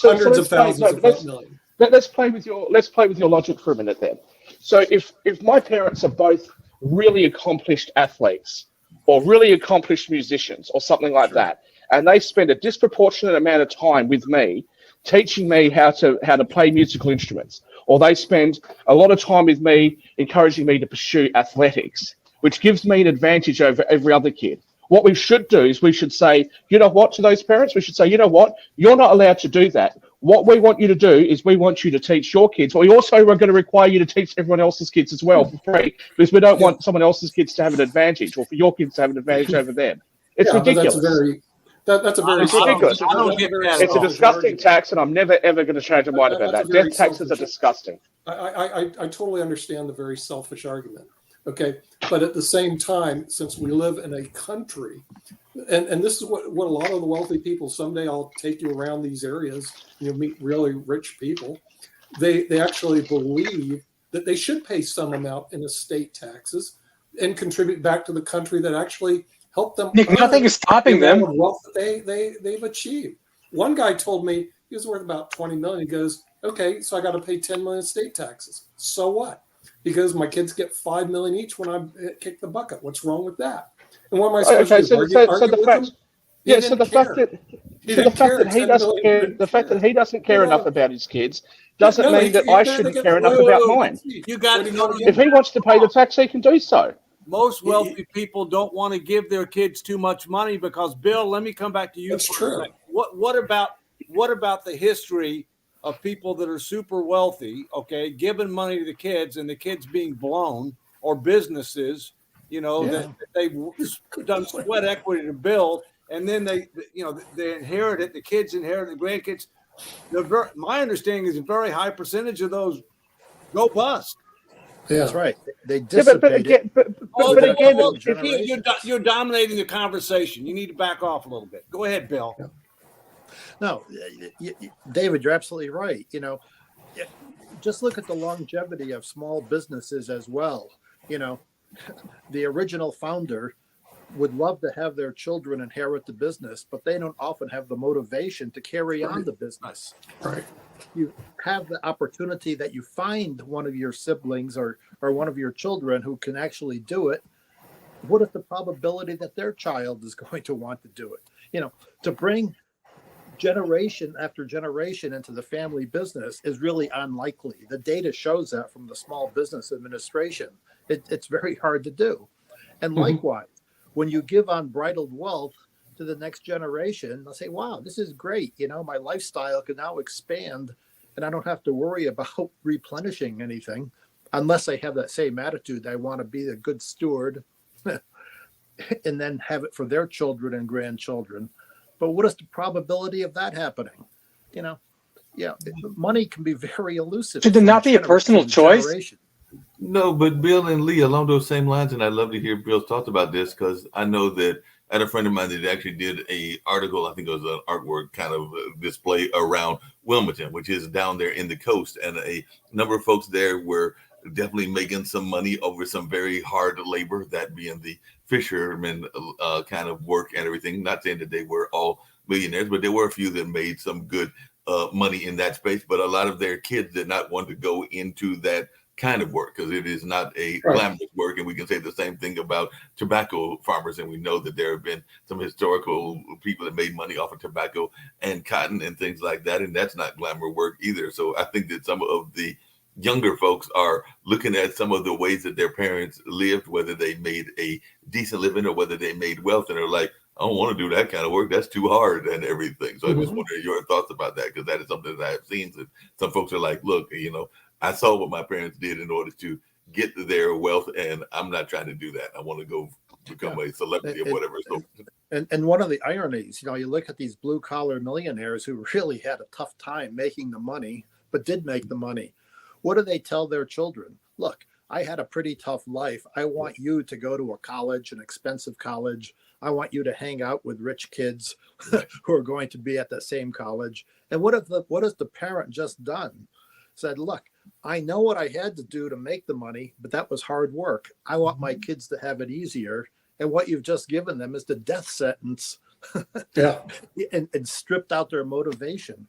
Speaker 1: hundreds of thousands, if not millions.
Speaker 6: Let's play with your logic for a minute then. So if my parents are both really accomplished athletes or really accomplished musicians or something like that, and they spend a disproportionate amount of time with me teaching me how to play musical instruments, or they spend a lot of time with me encouraging me to pursue athletics, which gives me an advantage over every other kid. What we should do is we should say, you know what, to those parents, we should say, you know what, you're not allowed to do that. What we want you to do is we want you to teach your kids, but we also are going to require you to teach everyone else's kids as well for free, because we don't want someone else's kids to have an advantage or for your kids to have an advantage over them. It's ridiculous.
Speaker 1: That's
Speaker 6: ridiculous. It's a disgusting tax, and I'm never, ever going to change my mind about that. Death taxes are disgusting.
Speaker 1: I totally understand the very selfish argument. Okay. But at the same time, since we live in a country, and this is what a lot of the wealthy people, someday I'll take you around these areas, you'll meet really rich people. They actually believe that they should pay some amount in estate taxes and contribute back to the country that actually helped them.
Speaker 5: Nick, nothing is stopping them.
Speaker 1: The wealth that they've achieved. One guy told me he was worth about 20 million. He goes, okay, so I got to pay 10 million estate taxes. So what? Because my kids get 5 million each when I kick the bucket. What's wrong with that? And what am I supposed to do?
Speaker 6: The fact that he doesn't care enough about his kids doesn't mean that I shouldn't care enough about mine. If he wants to pay the tax, he can do so.
Speaker 7: Most wealthy people don't want to give their kids too much money because, Bill, let me come back to you.
Speaker 1: That's true.
Speaker 7: What about the history of people that are super wealthy, okay, giving money to the kids and the kids being blown, or businesses, that they've done sweat equity to build, and then they inherit it, the kids inherit it, the grandkids. My understanding is a very high percentage of those go bust.
Speaker 3: Yeah. That's right. They dissipate
Speaker 7: you're dominating the conversation. You need to back off a little bit. Go ahead, Bill.
Speaker 3: Yeah. No, David, you're absolutely right. Just look at the longevity of small businesses as well. The original founder would love to have their children inherit the business, but they don't often have the motivation to carry on the business.
Speaker 1: Right.
Speaker 3: You have the opportunity that you find one of your siblings or one of your children who can actually do it. What is the probability that their child is going to want to do it? To bring generation after generation into the family business is really unlikely. The data shows that from the Small Business Administration. It's very hard to do. And likewise, when you give unbridled wealth to the next generation, they'll say, wow, this is great. My lifestyle can now expand and I don't have to worry about replenishing anything unless I have that same attitude. I want to be a good steward and then have it for their children and grandchildren. But what is the probability of that happening? Money can be very elusive.
Speaker 5: Should there not be a personal choice?
Speaker 4: No, but Bill and Lee, along those same lines, and I'd love to hear Bill's thoughts about this, because I know that I had a friend of mine that actually did a article, I think it was an artwork kind of display around Wilmington, which is down there in the coast, and a number of folks there were definitely making some money over some very hard labor, that being the fisherman kind of work and everything. Not saying that they were all millionaires, but there were a few that made some good money in that space. But a lot of their kids did not want to go into that kind of work because it is not a glamorous work. And we can say the same thing about tobacco farmers. And we know that there have been some historical people that made money off of tobacco and cotton and things like that. And that's not glamour work either. So I think that some of the younger folks are looking at some of the ways that their parents lived, whether they made a decent living or whether they made wealth, and are like, I don't want to do that kind of work. That's too hard and everything. So I just wonder your thoughts about that, because that is something that I have seen. That some folks are like, look, I saw what my parents did in order to get their wealth, and I'm not trying to do that. I want to go become a celebrity or whatever.
Speaker 3: And one of the ironies, you look at these blue collar millionaires who really had a tough time making the money, but did make the money. What do they tell their children? Look, I had a pretty tough life. I want you to go to a college, an expensive college. I want you to hang out with rich kids who are going to be at the same college. And what has the parent just done? Said, look, I know what I had to do to make the money, but that was hard work. I want my kids to have it easier. And what you've just given them is the death sentence. And stripped out their motivation.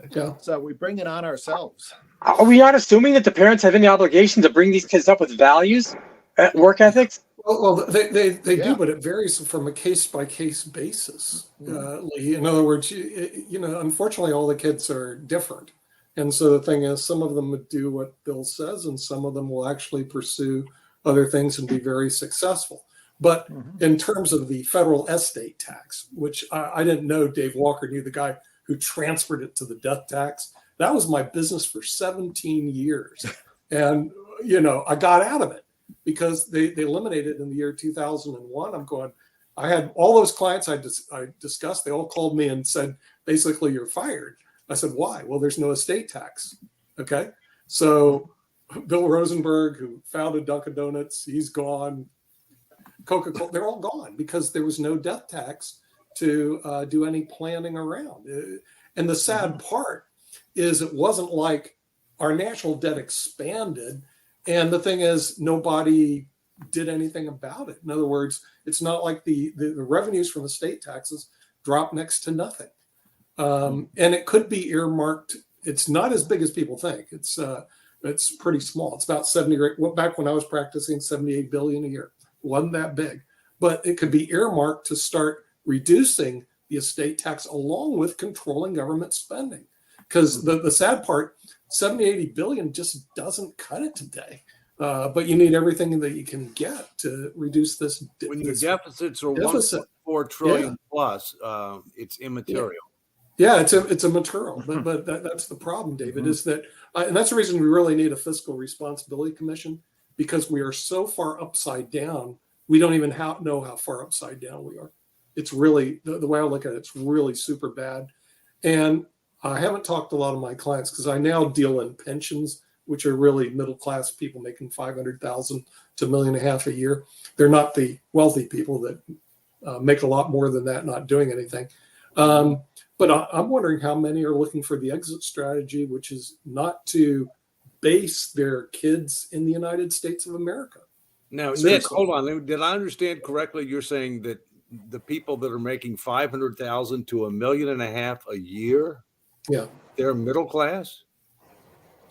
Speaker 1: Yeah.
Speaker 3: So we bring it on ourselves.
Speaker 5: Are we not assuming that the parents have any obligation to bring these kids up with values, work ethics?
Speaker 1: Well, they do, but it varies from a case by case basis. Lee. In other words, unfortunately, all the kids are different. And so the thing is, some of them would do what Bill says, and some of them will actually pursue other things and be very successful. But in terms of the federal estate tax, which I didn't know Dave Walker knew the guy who transferred it to the death tax. That was my business for 17 years. And, I got out of it because they eliminated it in the year 2001. I'm going, I had all those clients I discussed. They all called me and said, basically, you're fired. I said, why? Well, there's no estate tax. Okay. So Bill Rosenberg, who founded Dunkin' Donuts, he's gone. Coca-Cola, they're all gone because there was no death tax to do any planning around. And the sad part is it wasn't like our national debt expanded. And the thing is, nobody did anything about it. In other words, it's not like the revenues from the state taxes dropped next to nothing. And it could be earmarked. It's not as big as people think. It's pretty small. It's about 78. Back when I was practicing, 78 billion a year. Wasn't that big, but it could be earmarked to start reducing the estate tax along with controlling government spending. Because the sad part, 70, 80 billion just doesn't cut it today. But you need everything that you can get to reduce this.
Speaker 7: When your deficits are 1.4 trillion plus, it's immaterial.
Speaker 1: Yeah, it's a material, but that's the problem, David, is that, and that's the reason we really need a fiscal responsibility commission, because we are so far upside down, we don't even know how far upside down we are. It's really, the way I look at it, it's really super bad. And I haven't talked to a lot of my clients because I now deal in pensions, which are really middle-class people making $500,000 to $1.5 million a year. They're not the wealthy people that make a lot more than that, not doing anything. But I'm wondering how many are looking for the exit strategy, which is not to base their kids in the United States of America.
Speaker 7: Now, Nick, hold on. Did I understand correctly? You're saying that the people that are making $500,000 to $1.5 million a year, they're middle class?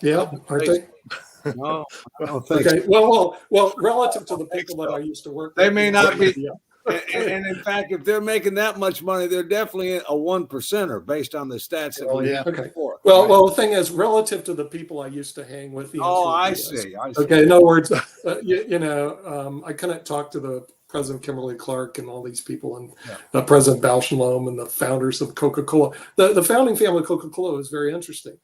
Speaker 1: Yeah, aren't they?
Speaker 7: No, I don't think.
Speaker 1: Okay. Well, relative to the people that I used to work with,
Speaker 7: they may not be. And in fact, if they're making that much money, they're definitely a 1%er based on the stats that we have before.
Speaker 1: Well, the thing is, relative to the people I used to hang with.
Speaker 7: I see.
Speaker 1: Okay, in other words, I couldn't talk to the President Kimberly Clark and all these people, and President Balshalom and the founders of Coca-Cola. The founding family of Coca-Cola was very interesting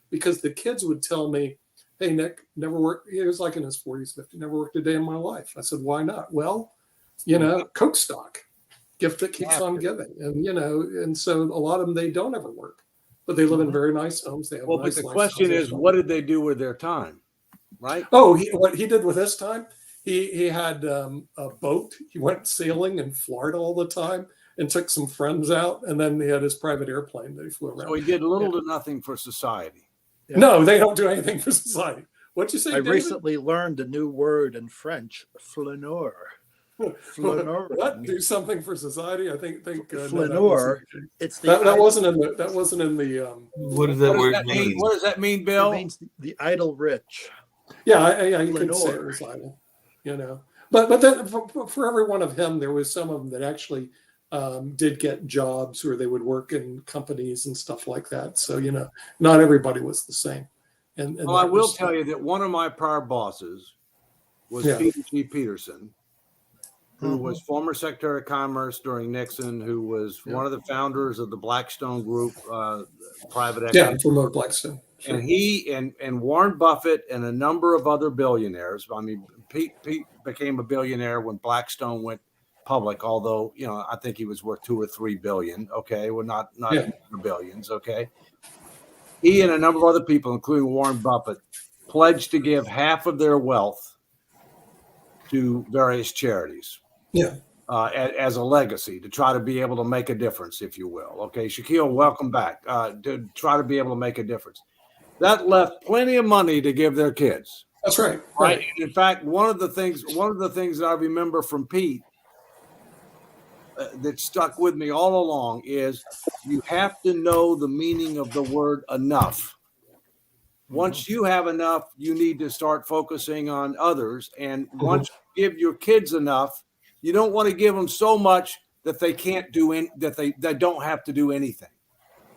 Speaker 1: because the kids would tell me, "Hey, Nick, never worked." He was like in his 40s, 50s, never worked a day in my life. I said, "Why not?" Well, Coke stock, gift that keeps on giving. And, and so a lot of them, they don't ever work, but they live in very nice homes. They have
Speaker 7: but the question is, what did they do with their time? Right.
Speaker 1: Oh, what he did with his time, he had a boat. He went sailing in Florida all the time and took some friends out. And then he had his private airplane that he flew around.
Speaker 7: So he did little to nothing for society.
Speaker 1: No, they don't do anything for society. What'd you say,
Speaker 3: I
Speaker 1: David?
Speaker 3: recently learned a new word in French, flaneur. Flaneur.
Speaker 1: What? Do something for society? I think
Speaker 3: Flaneur. It's the
Speaker 1: that wasn't in the
Speaker 4: What does that word mean?
Speaker 7: What does that mean,
Speaker 3: It
Speaker 7: Bill?
Speaker 3: means the idle rich.
Speaker 1: yeah, you could say it
Speaker 3: Flaneur.
Speaker 1: was idle, you know. But then for every one of him, there was some of them that actually did get jobs where they would work in companies and stuff like that. So, you know, not everybody was the same. And
Speaker 7: Well, I will tell you that one of my prior bosses was
Speaker 1: Yeah.
Speaker 7: Peter G. Peterson, who was former Secretary of Commerce during Nixon, who was one of the founders of the Blackstone Group, private equity.
Speaker 1: Yeah, from Blackstone. Sure.
Speaker 7: And he and Warren Buffett and a number of other billionaires. I mean, Pete became a billionaire when Blackstone went public, although, you know, I think he was worth 2 or 3 billion. Okay. Well, not billions. Okay. He and a number of other people, including Warren Buffett, pledged to give half of their wealth to various charities.
Speaker 1: Yeah.
Speaker 7: As a legacy to try to be able to make a difference, if you will. Okay. Shaquille, welcome back. To try to be able to make a difference. That left plenty of money to give their kids.
Speaker 1: That's right.
Speaker 7: Right. In fact, one of the things that I remember from Pete that stuck with me all along is you have to know the meaning of the word enough. Once you have enough, you need to start focusing on others. And once you give your kids enough, you don't want to give them so much that they can't do that they don't have to do anything.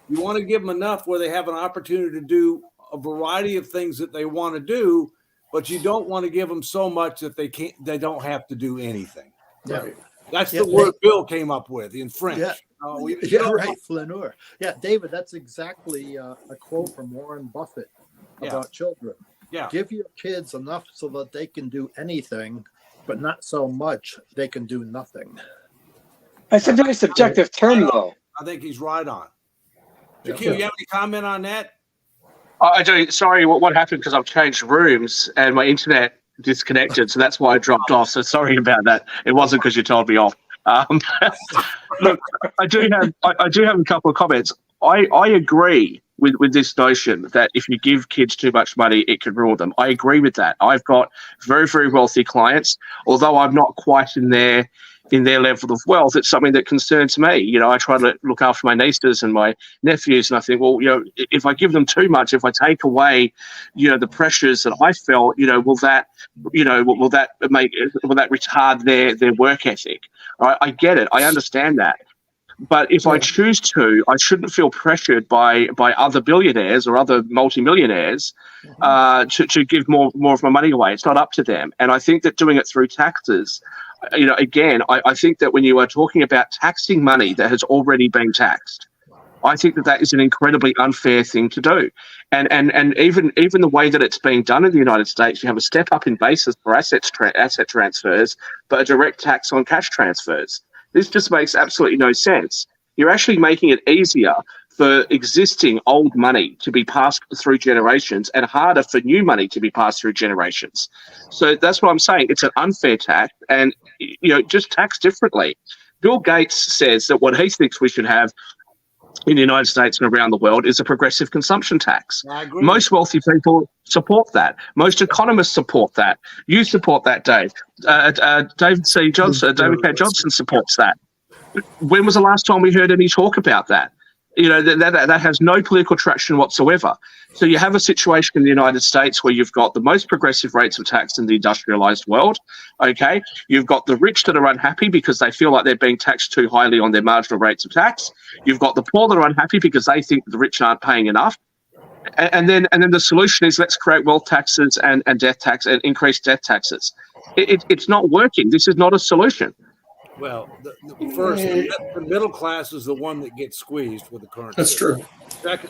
Speaker 7: You want to give them enough where they have an opportunity to do a variety of things that they want to do, but you don't want to give them so much that they don't have to do anything.
Speaker 3: Yeah.
Speaker 1: Right.
Speaker 7: That's the word Bill came up with in French.
Speaker 3: Yeah. Right. Flaneur. Yeah, David, that's exactly a quote from Warren Buffett about children.
Speaker 7: Yeah.
Speaker 3: Give your kids enough so that they can do anything, but not so much they can do nothing.
Speaker 5: It's a very subjective term, though.
Speaker 7: I think he's right on. Shaquille, you have any comment on that?
Speaker 6: I do. Sorry, what happened? Because I've changed rooms and my internet disconnected, so that's why I dropped off. So sorry about that. It wasn't because you told me off. Look, I do have a couple of comments. I agree with this notion that if you give kids too much money, it can ruin them. I agree with that. I've got very, very wealthy clients, although I'm not quite in their level of wealth. It's something that concerns me. You know, I try to look after my nieces and my nephews, and I think, well, you know, if I give them too much, if I take away, you know, the pressures that I felt, you know, will that retard their work ethic? I get it. I understand that. But if I choose to, I shouldn't feel pressured by other billionaires or other multimillionaires to give more of my money away. It's not up to them. And I think that doing it through taxes, you know, again, I think that when you are talking about taxing money that has already been taxed, I think that is an incredibly unfair thing to do. And even the way that it's being done in the United States, you have a step up in basis for asset transfers, but a direct tax on cash transfers. This just makes absolutely no sense. You're actually making it easier for existing old money to be passed through generations and harder for new money to be passed through generations. So that's what I'm saying. It's an unfair tax, and you know, just tax differently. Bill Gates says that what he thinks we should have in the United States and around the world is a progressive consumption tax.
Speaker 7: I agree.
Speaker 6: Most wealthy people support that. Most economists support that. You support that, Dave. David K. Johnson supports that. When was the last time we heard any talk about that? You know, that has no political traction whatsoever. So you have a situation in the United States where you've got the most progressive rates of tax in the industrialized world, okay? You've got the rich that are unhappy because they feel like they're being taxed too highly on their marginal rates of tax. You've got the poor that are unhappy because they think the rich aren't paying enough. And then the solution is let's create wealth taxes and death tax and increase death taxes. It's not working. This is not a solution.
Speaker 7: Well, the middle class is the one that gets squeezed with the current.
Speaker 1: That's true.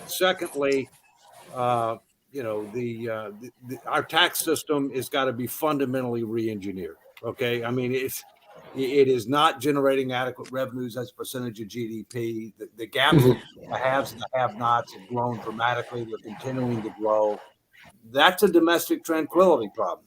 Speaker 7: Secondly, you know, our tax system has got to be fundamentally re-engineered. Okay, I mean it is not generating adequate revenues as a percentage of GDP. The gaps, the haves and the have-nots have grown dramatically. They're continuing to grow. That's a domestic tranquility problem.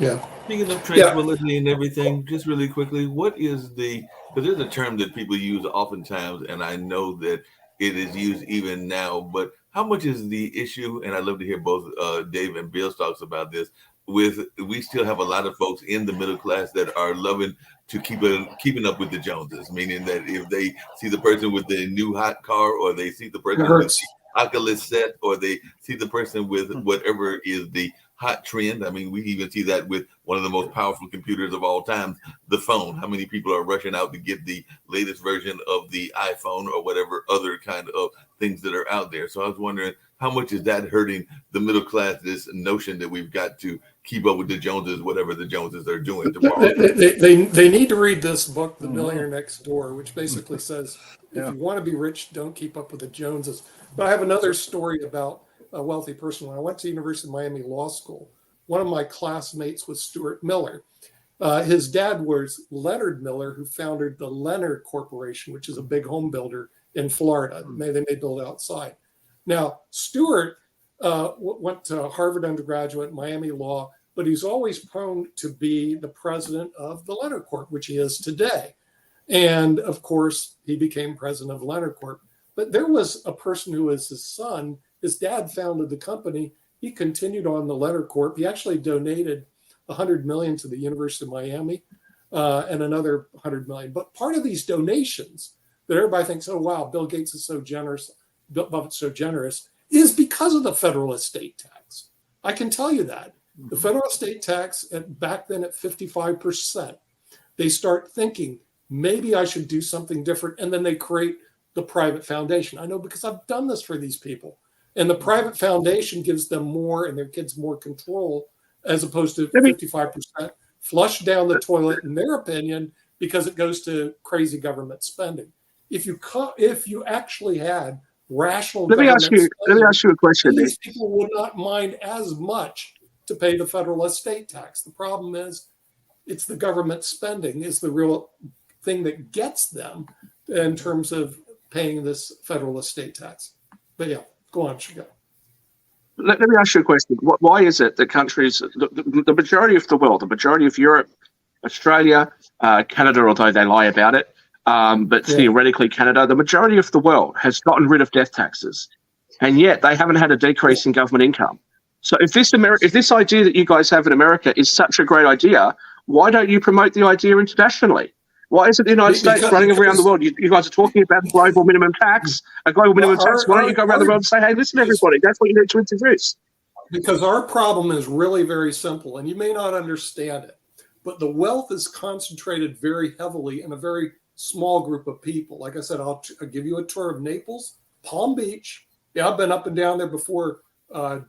Speaker 1: Yeah.
Speaker 4: Speaking of tranquility and everything, just really quickly, what is because there's a term that people use oftentimes, and I know that it is used even now. But how much is the issue? And I'd love to hear both Dave and Bill's talks about this. We still have a lot of folks in the middle class that are loving to keeping up with the Joneses, meaning that if they see the person with the new hot car, or they see the person with the Oculus set, or they see the person with whatever is the hot trend. I mean, we even see that with one of the most powerful computers of all time, the phone. How many people are rushing out to get the latest version of the iPhone or whatever other kind of things that are out there? So I was wondering, how much is that hurting the middle class, this notion that we've got to keep up with the Joneses, whatever the Joneses are doing tomorrow?
Speaker 1: They need to read this book, The Millionaire Next Door, which basically says, if you want to be rich, don't keep up with the Joneses. But I have another story about a wealthy person. When I went to University of Miami Law School, one of my classmates was Stuart Miller. His dad was Leonard Miller, who founded the Leonard Corporation, which is a big home builder in Florida. They may build outside. Now, Stuart went to Harvard undergraduate, Miami Law, but he's always prone to be the president of the Leonard Corp, which he is today. And of course, he became president of Leonard Corp. But there was a person who was his son. His dad founded the company. He continued on the Leonard Corp. He actually donated $100 million to the University of Miami and another $100 million. But part of these donations that everybody thinks, oh, wow, Bill Gates is so generous, Bill Buffett's so generous, is because of the federal estate tax. I can tell you that. The federal estate tax, back then at 55%, they start thinking, maybe I should do something different. And then they create the private foundation. I know because I've done this for these people. And the private foundation gives them more and their kids more control, as opposed to 55% flushed down the toilet, in their opinion, because it goes to crazy government spending. If you actually had rational
Speaker 9: let me ask you a question.
Speaker 1: These people would not mind as much to pay the federal estate tax. The problem is, it's the government spending is the real thing that gets them in terms of paying this federal estate tax. But yeah, go on, Chico.
Speaker 9: Let me ask you a question. Why is it that countries, the majority of the world, the majority of Europe, Australia, Canada, although they lie about it, but theoretically Canada, the majority of the world has gotten rid of death taxes, and yet they haven't had a decrease in government income. So if this idea that you guys have in America is such a great idea, why don't you promote the idea internationally? Why isn't the United States running around the world? You guys are talking about global minimum tax, a global minimum tax. Why don't you go around the world and say, hey, listen, everybody, that's what you need to introduce?
Speaker 1: Because our problem is really very simple, and you may not understand it, but the wealth is concentrated very heavily in a very small group of people. Like I said, I'll give you a tour of Naples, Palm Beach. Yeah, I've been up and down there before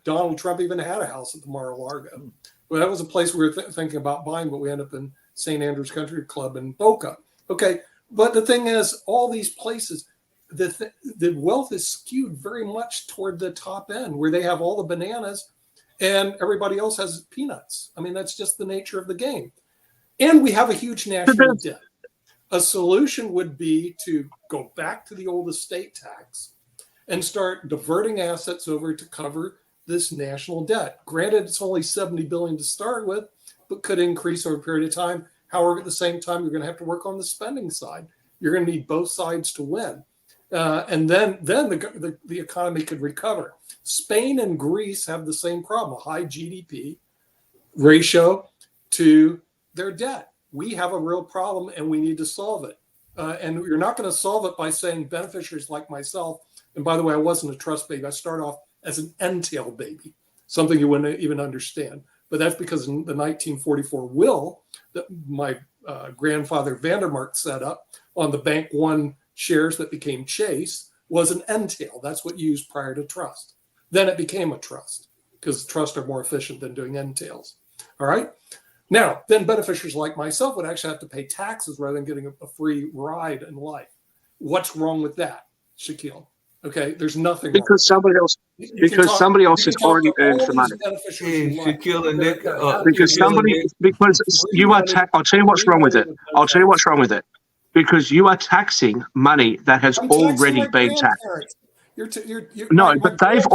Speaker 1: Donald Trump even had a house at the Mar-a-Lago. Well, that was a place we were thinking about buying, but we ended up in St. Andrews Country Club in Boca. Okay, but the thing is, all these places, the wealth is skewed very much toward the top end, where they have all the bananas and everybody else has peanuts. I mean, that's just the nature of the game. And we have a huge national debt. A solution would be to go back to the old estate tax and start diverting assets over to cover this national debt. Granted, it's only $70 billion to start with, but could increase over a period of time. However, at the same time, you're going to have to work on the spending side. You're going to need both sides to win. And then the economy could recover. Spain and Greece have the same problem, a high GDP ratio to their debt. We have a real problem and we need to solve it. And you're not going to solve it by saying beneficiaries like myself. And by the way, I wasn't a trust baby. I started off as an entail baby, something you wouldn't even understand. But that's because in the 1944 will that my grandfather Vandermark set up on the Bank One shares that became Chase was an entail. That's what you used prior to trust. Then it became a trust because trusts are more efficient than doing entails. All right. Now, then beneficiaries like myself would actually have to pay taxes rather than getting a free ride in life. What's wrong with that, Shaquille? Okay, there's nothing
Speaker 9: because somebody else somebody else has already earned the money.
Speaker 4: Shaquille and Nick,
Speaker 9: because you are I'll tell you what's wrong with it. I'll tell you what's wrong with it. Because you are taxing money that has already been taxed. But they've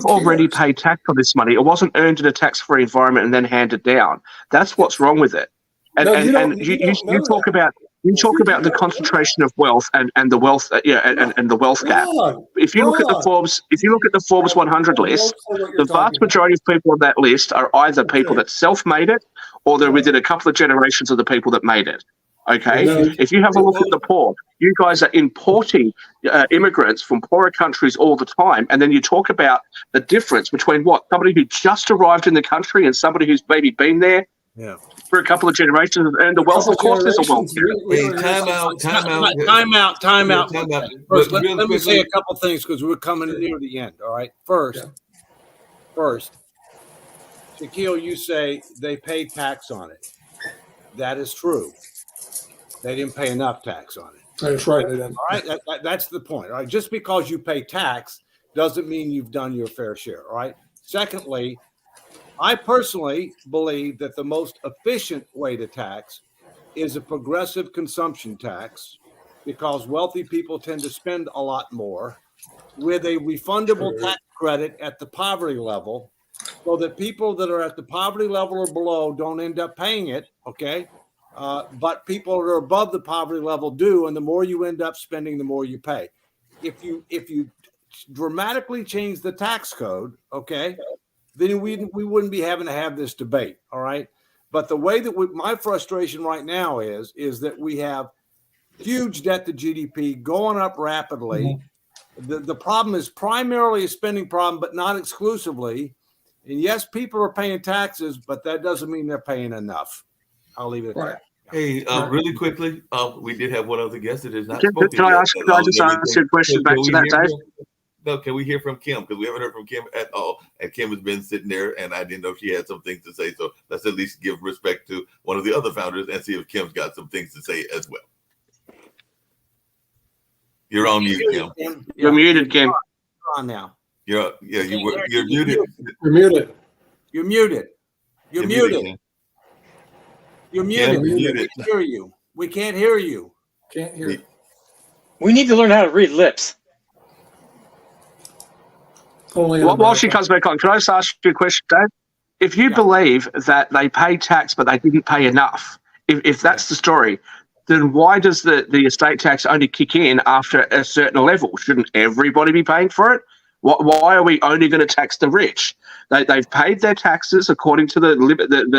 Speaker 9: already paid tax on this money. It wasn't earned in a tax-free environment and then handed down. That's what's wrong with it. And you talk about You talk about the concentration of wealth and the wealth, and the wealth gap. If you look at the Forbes 100 list, the vast majority of people on that list are either people that self-made it, or they're within a couple of generations of the people that made it. Okay, if you have a look at the poor, you guys are importing immigrants from poorer countries all the time, and then you talk about the difference between somebody who just arrived in the country and somebody who's maybe been there for a couple of generations, and the wealth, of course, is a wealth.
Speaker 4: Hey, time out.
Speaker 7: First, let me say a couple things because we're coming near the end. All right. First, Shaquille, you say they pay tax on it. That is true. They didn't pay enough tax on it.
Speaker 1: That's right. They didn't.
Speaker 7: All right. That's the point. All right. Just because you pay tax doesn't mean you've done your fair share. All right. Secondly, I personally believe that the most efficient way to tax is a progressive consumption tax, because wealthy people tend to spend a lot more, with a refundable tax credit at the poverty level, so that people that are at the poverty level or below don't end up paying it. Okay. But people that are above the poverty level do, and the more you end up spending, the more you pay. If you dramatically change the tax code, okay, then we wouldn't be having to have this debate, all right? But the way that my frustration right now is that we have huge debt to GDP going up rapidly. Mm-hmm. The problem is primarily a spending problem, but not exclusively. And yes, people are paying taxes, but that doesn't mean they're paying enough. I'll leave it at that.
Speaker 4: Hey, really quickly, we did have one other guest that is not
Speaker 9: spoken yet. Can I just ask you a question back to that, Dave?
Speaker 4: No, can we hear from Kim? Because we haven't heard from Kim at all. And Kim has been sitting there, and I didn't know she had some things to say. So let's at least give respect to one of the other founders and see if Kim's got some things to say as well. You're on mute, Kim.
Speaker 9: You're muted, Kim.
Speaker 7: You're on now.
Speaker 4: You're muted.
Speaker 1: You're muted.
Speaker 7: You're muted. You're muted. You're muted.
Speaker 4: We
Speaker 7: can't hear you. We can't hear you.
Speaker 1: Can't hear you.
Speaker 5: We need to learn how to read lips.
Speaker 9: While she comes back on, can I just ask you a question, Dave? If you believe that they pay tax but they didn't pay enough, if that's the story, then why does the estate tax only kick in after a certain level? Shouldn't everybody be paying for it? Why are we only going to tax the rich? They've paid their taxes according to the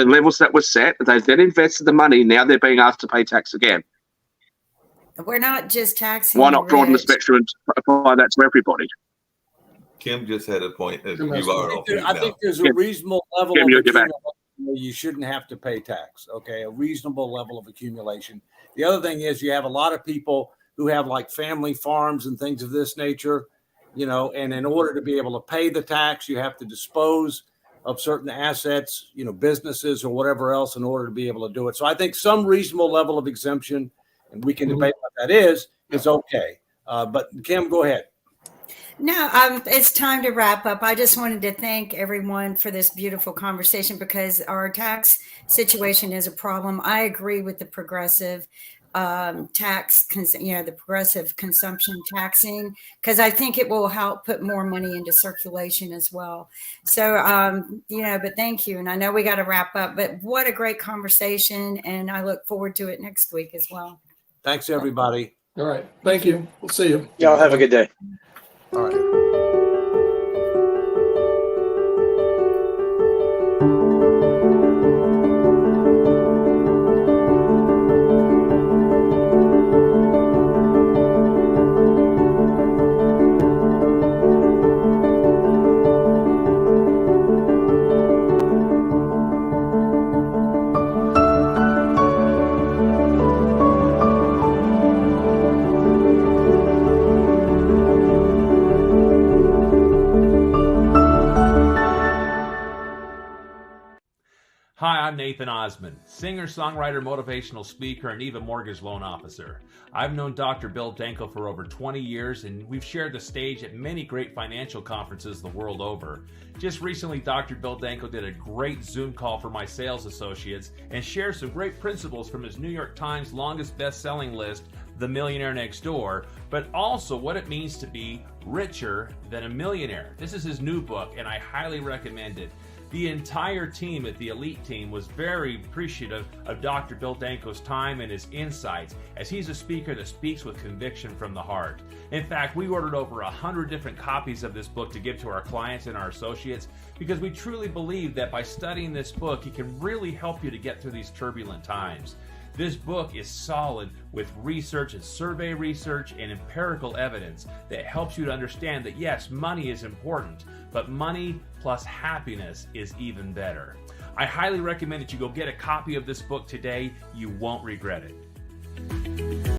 Speaker 9: levels that were set. They've then invested the money. Now they're being asked to pay tax again.
Speaker 10: We're not just taxing.
Speaker 9: Why not broaden the spectrum and apply that to everybody?
Speaker 4: Kim just had a point.
Speaker 7: I think there's a reasonable level of accumulation where you shouldn't have to pay tax. Okay, a reasonable level of accumulation. The other thing is you have a lot of people who have like family farms and things of this nature, you know, and in order to be able to pay the tax, you have to dispose of certain assets, you know, businesses or whatever else in order to be able to do it. So I think some reasonable level of exemption, and we can debate what that is okay. But Kim, go ahead.
Speaker 10: No, it's time to wrap up. I just wanted to thank everyone for this beautiful conversation, because our tax situation is a problem. I agree with the progressive tax, the progressive consumption taxing, because I think it will help put more money into circulation as well. So, but thank you. And I know we got to wrap up, but what a great conversation. And I look forward to it next week as well.
Speaker 7: Thanks, everybody.
Speaker 1: All right. Thank you. We'll see you.
Speaker 5: Y'all have a good day.
Speaker 7: All right.
Speaker 2: Hi, I'm Nathan Osmond, singer, songwriter, motivational speaker, and even mortgage loan officer. I've known Dr. Bill Danko for over 20 years, and we've shared the stage at many great financial conferences the world over. Just recently, Dr. Bill Danko did a great Zoom call for my sales associates and shared some great principles from his New York Times longest best-selling list, The Millionaire Next Door, but also what it means to be richer than a millionaire. This is his new book, and I highly recommend it. The entire team at the Elite Team was very appreciative of Dr. Bill Danko's time and his insights, as he's a speaker that speaks with conviction from the heart. In fact, we ordered over 100 different copies of this book to give to our clients and our associates, because we truly believe that by studying this book, it can really help you to get through these turbulent times. This book is solid with research and survey research and empirical evidence that helps you to understand that yes, money is important, but money plus happiness is even better. I highly recommend that you go get a copy of this book today. You won't regret it.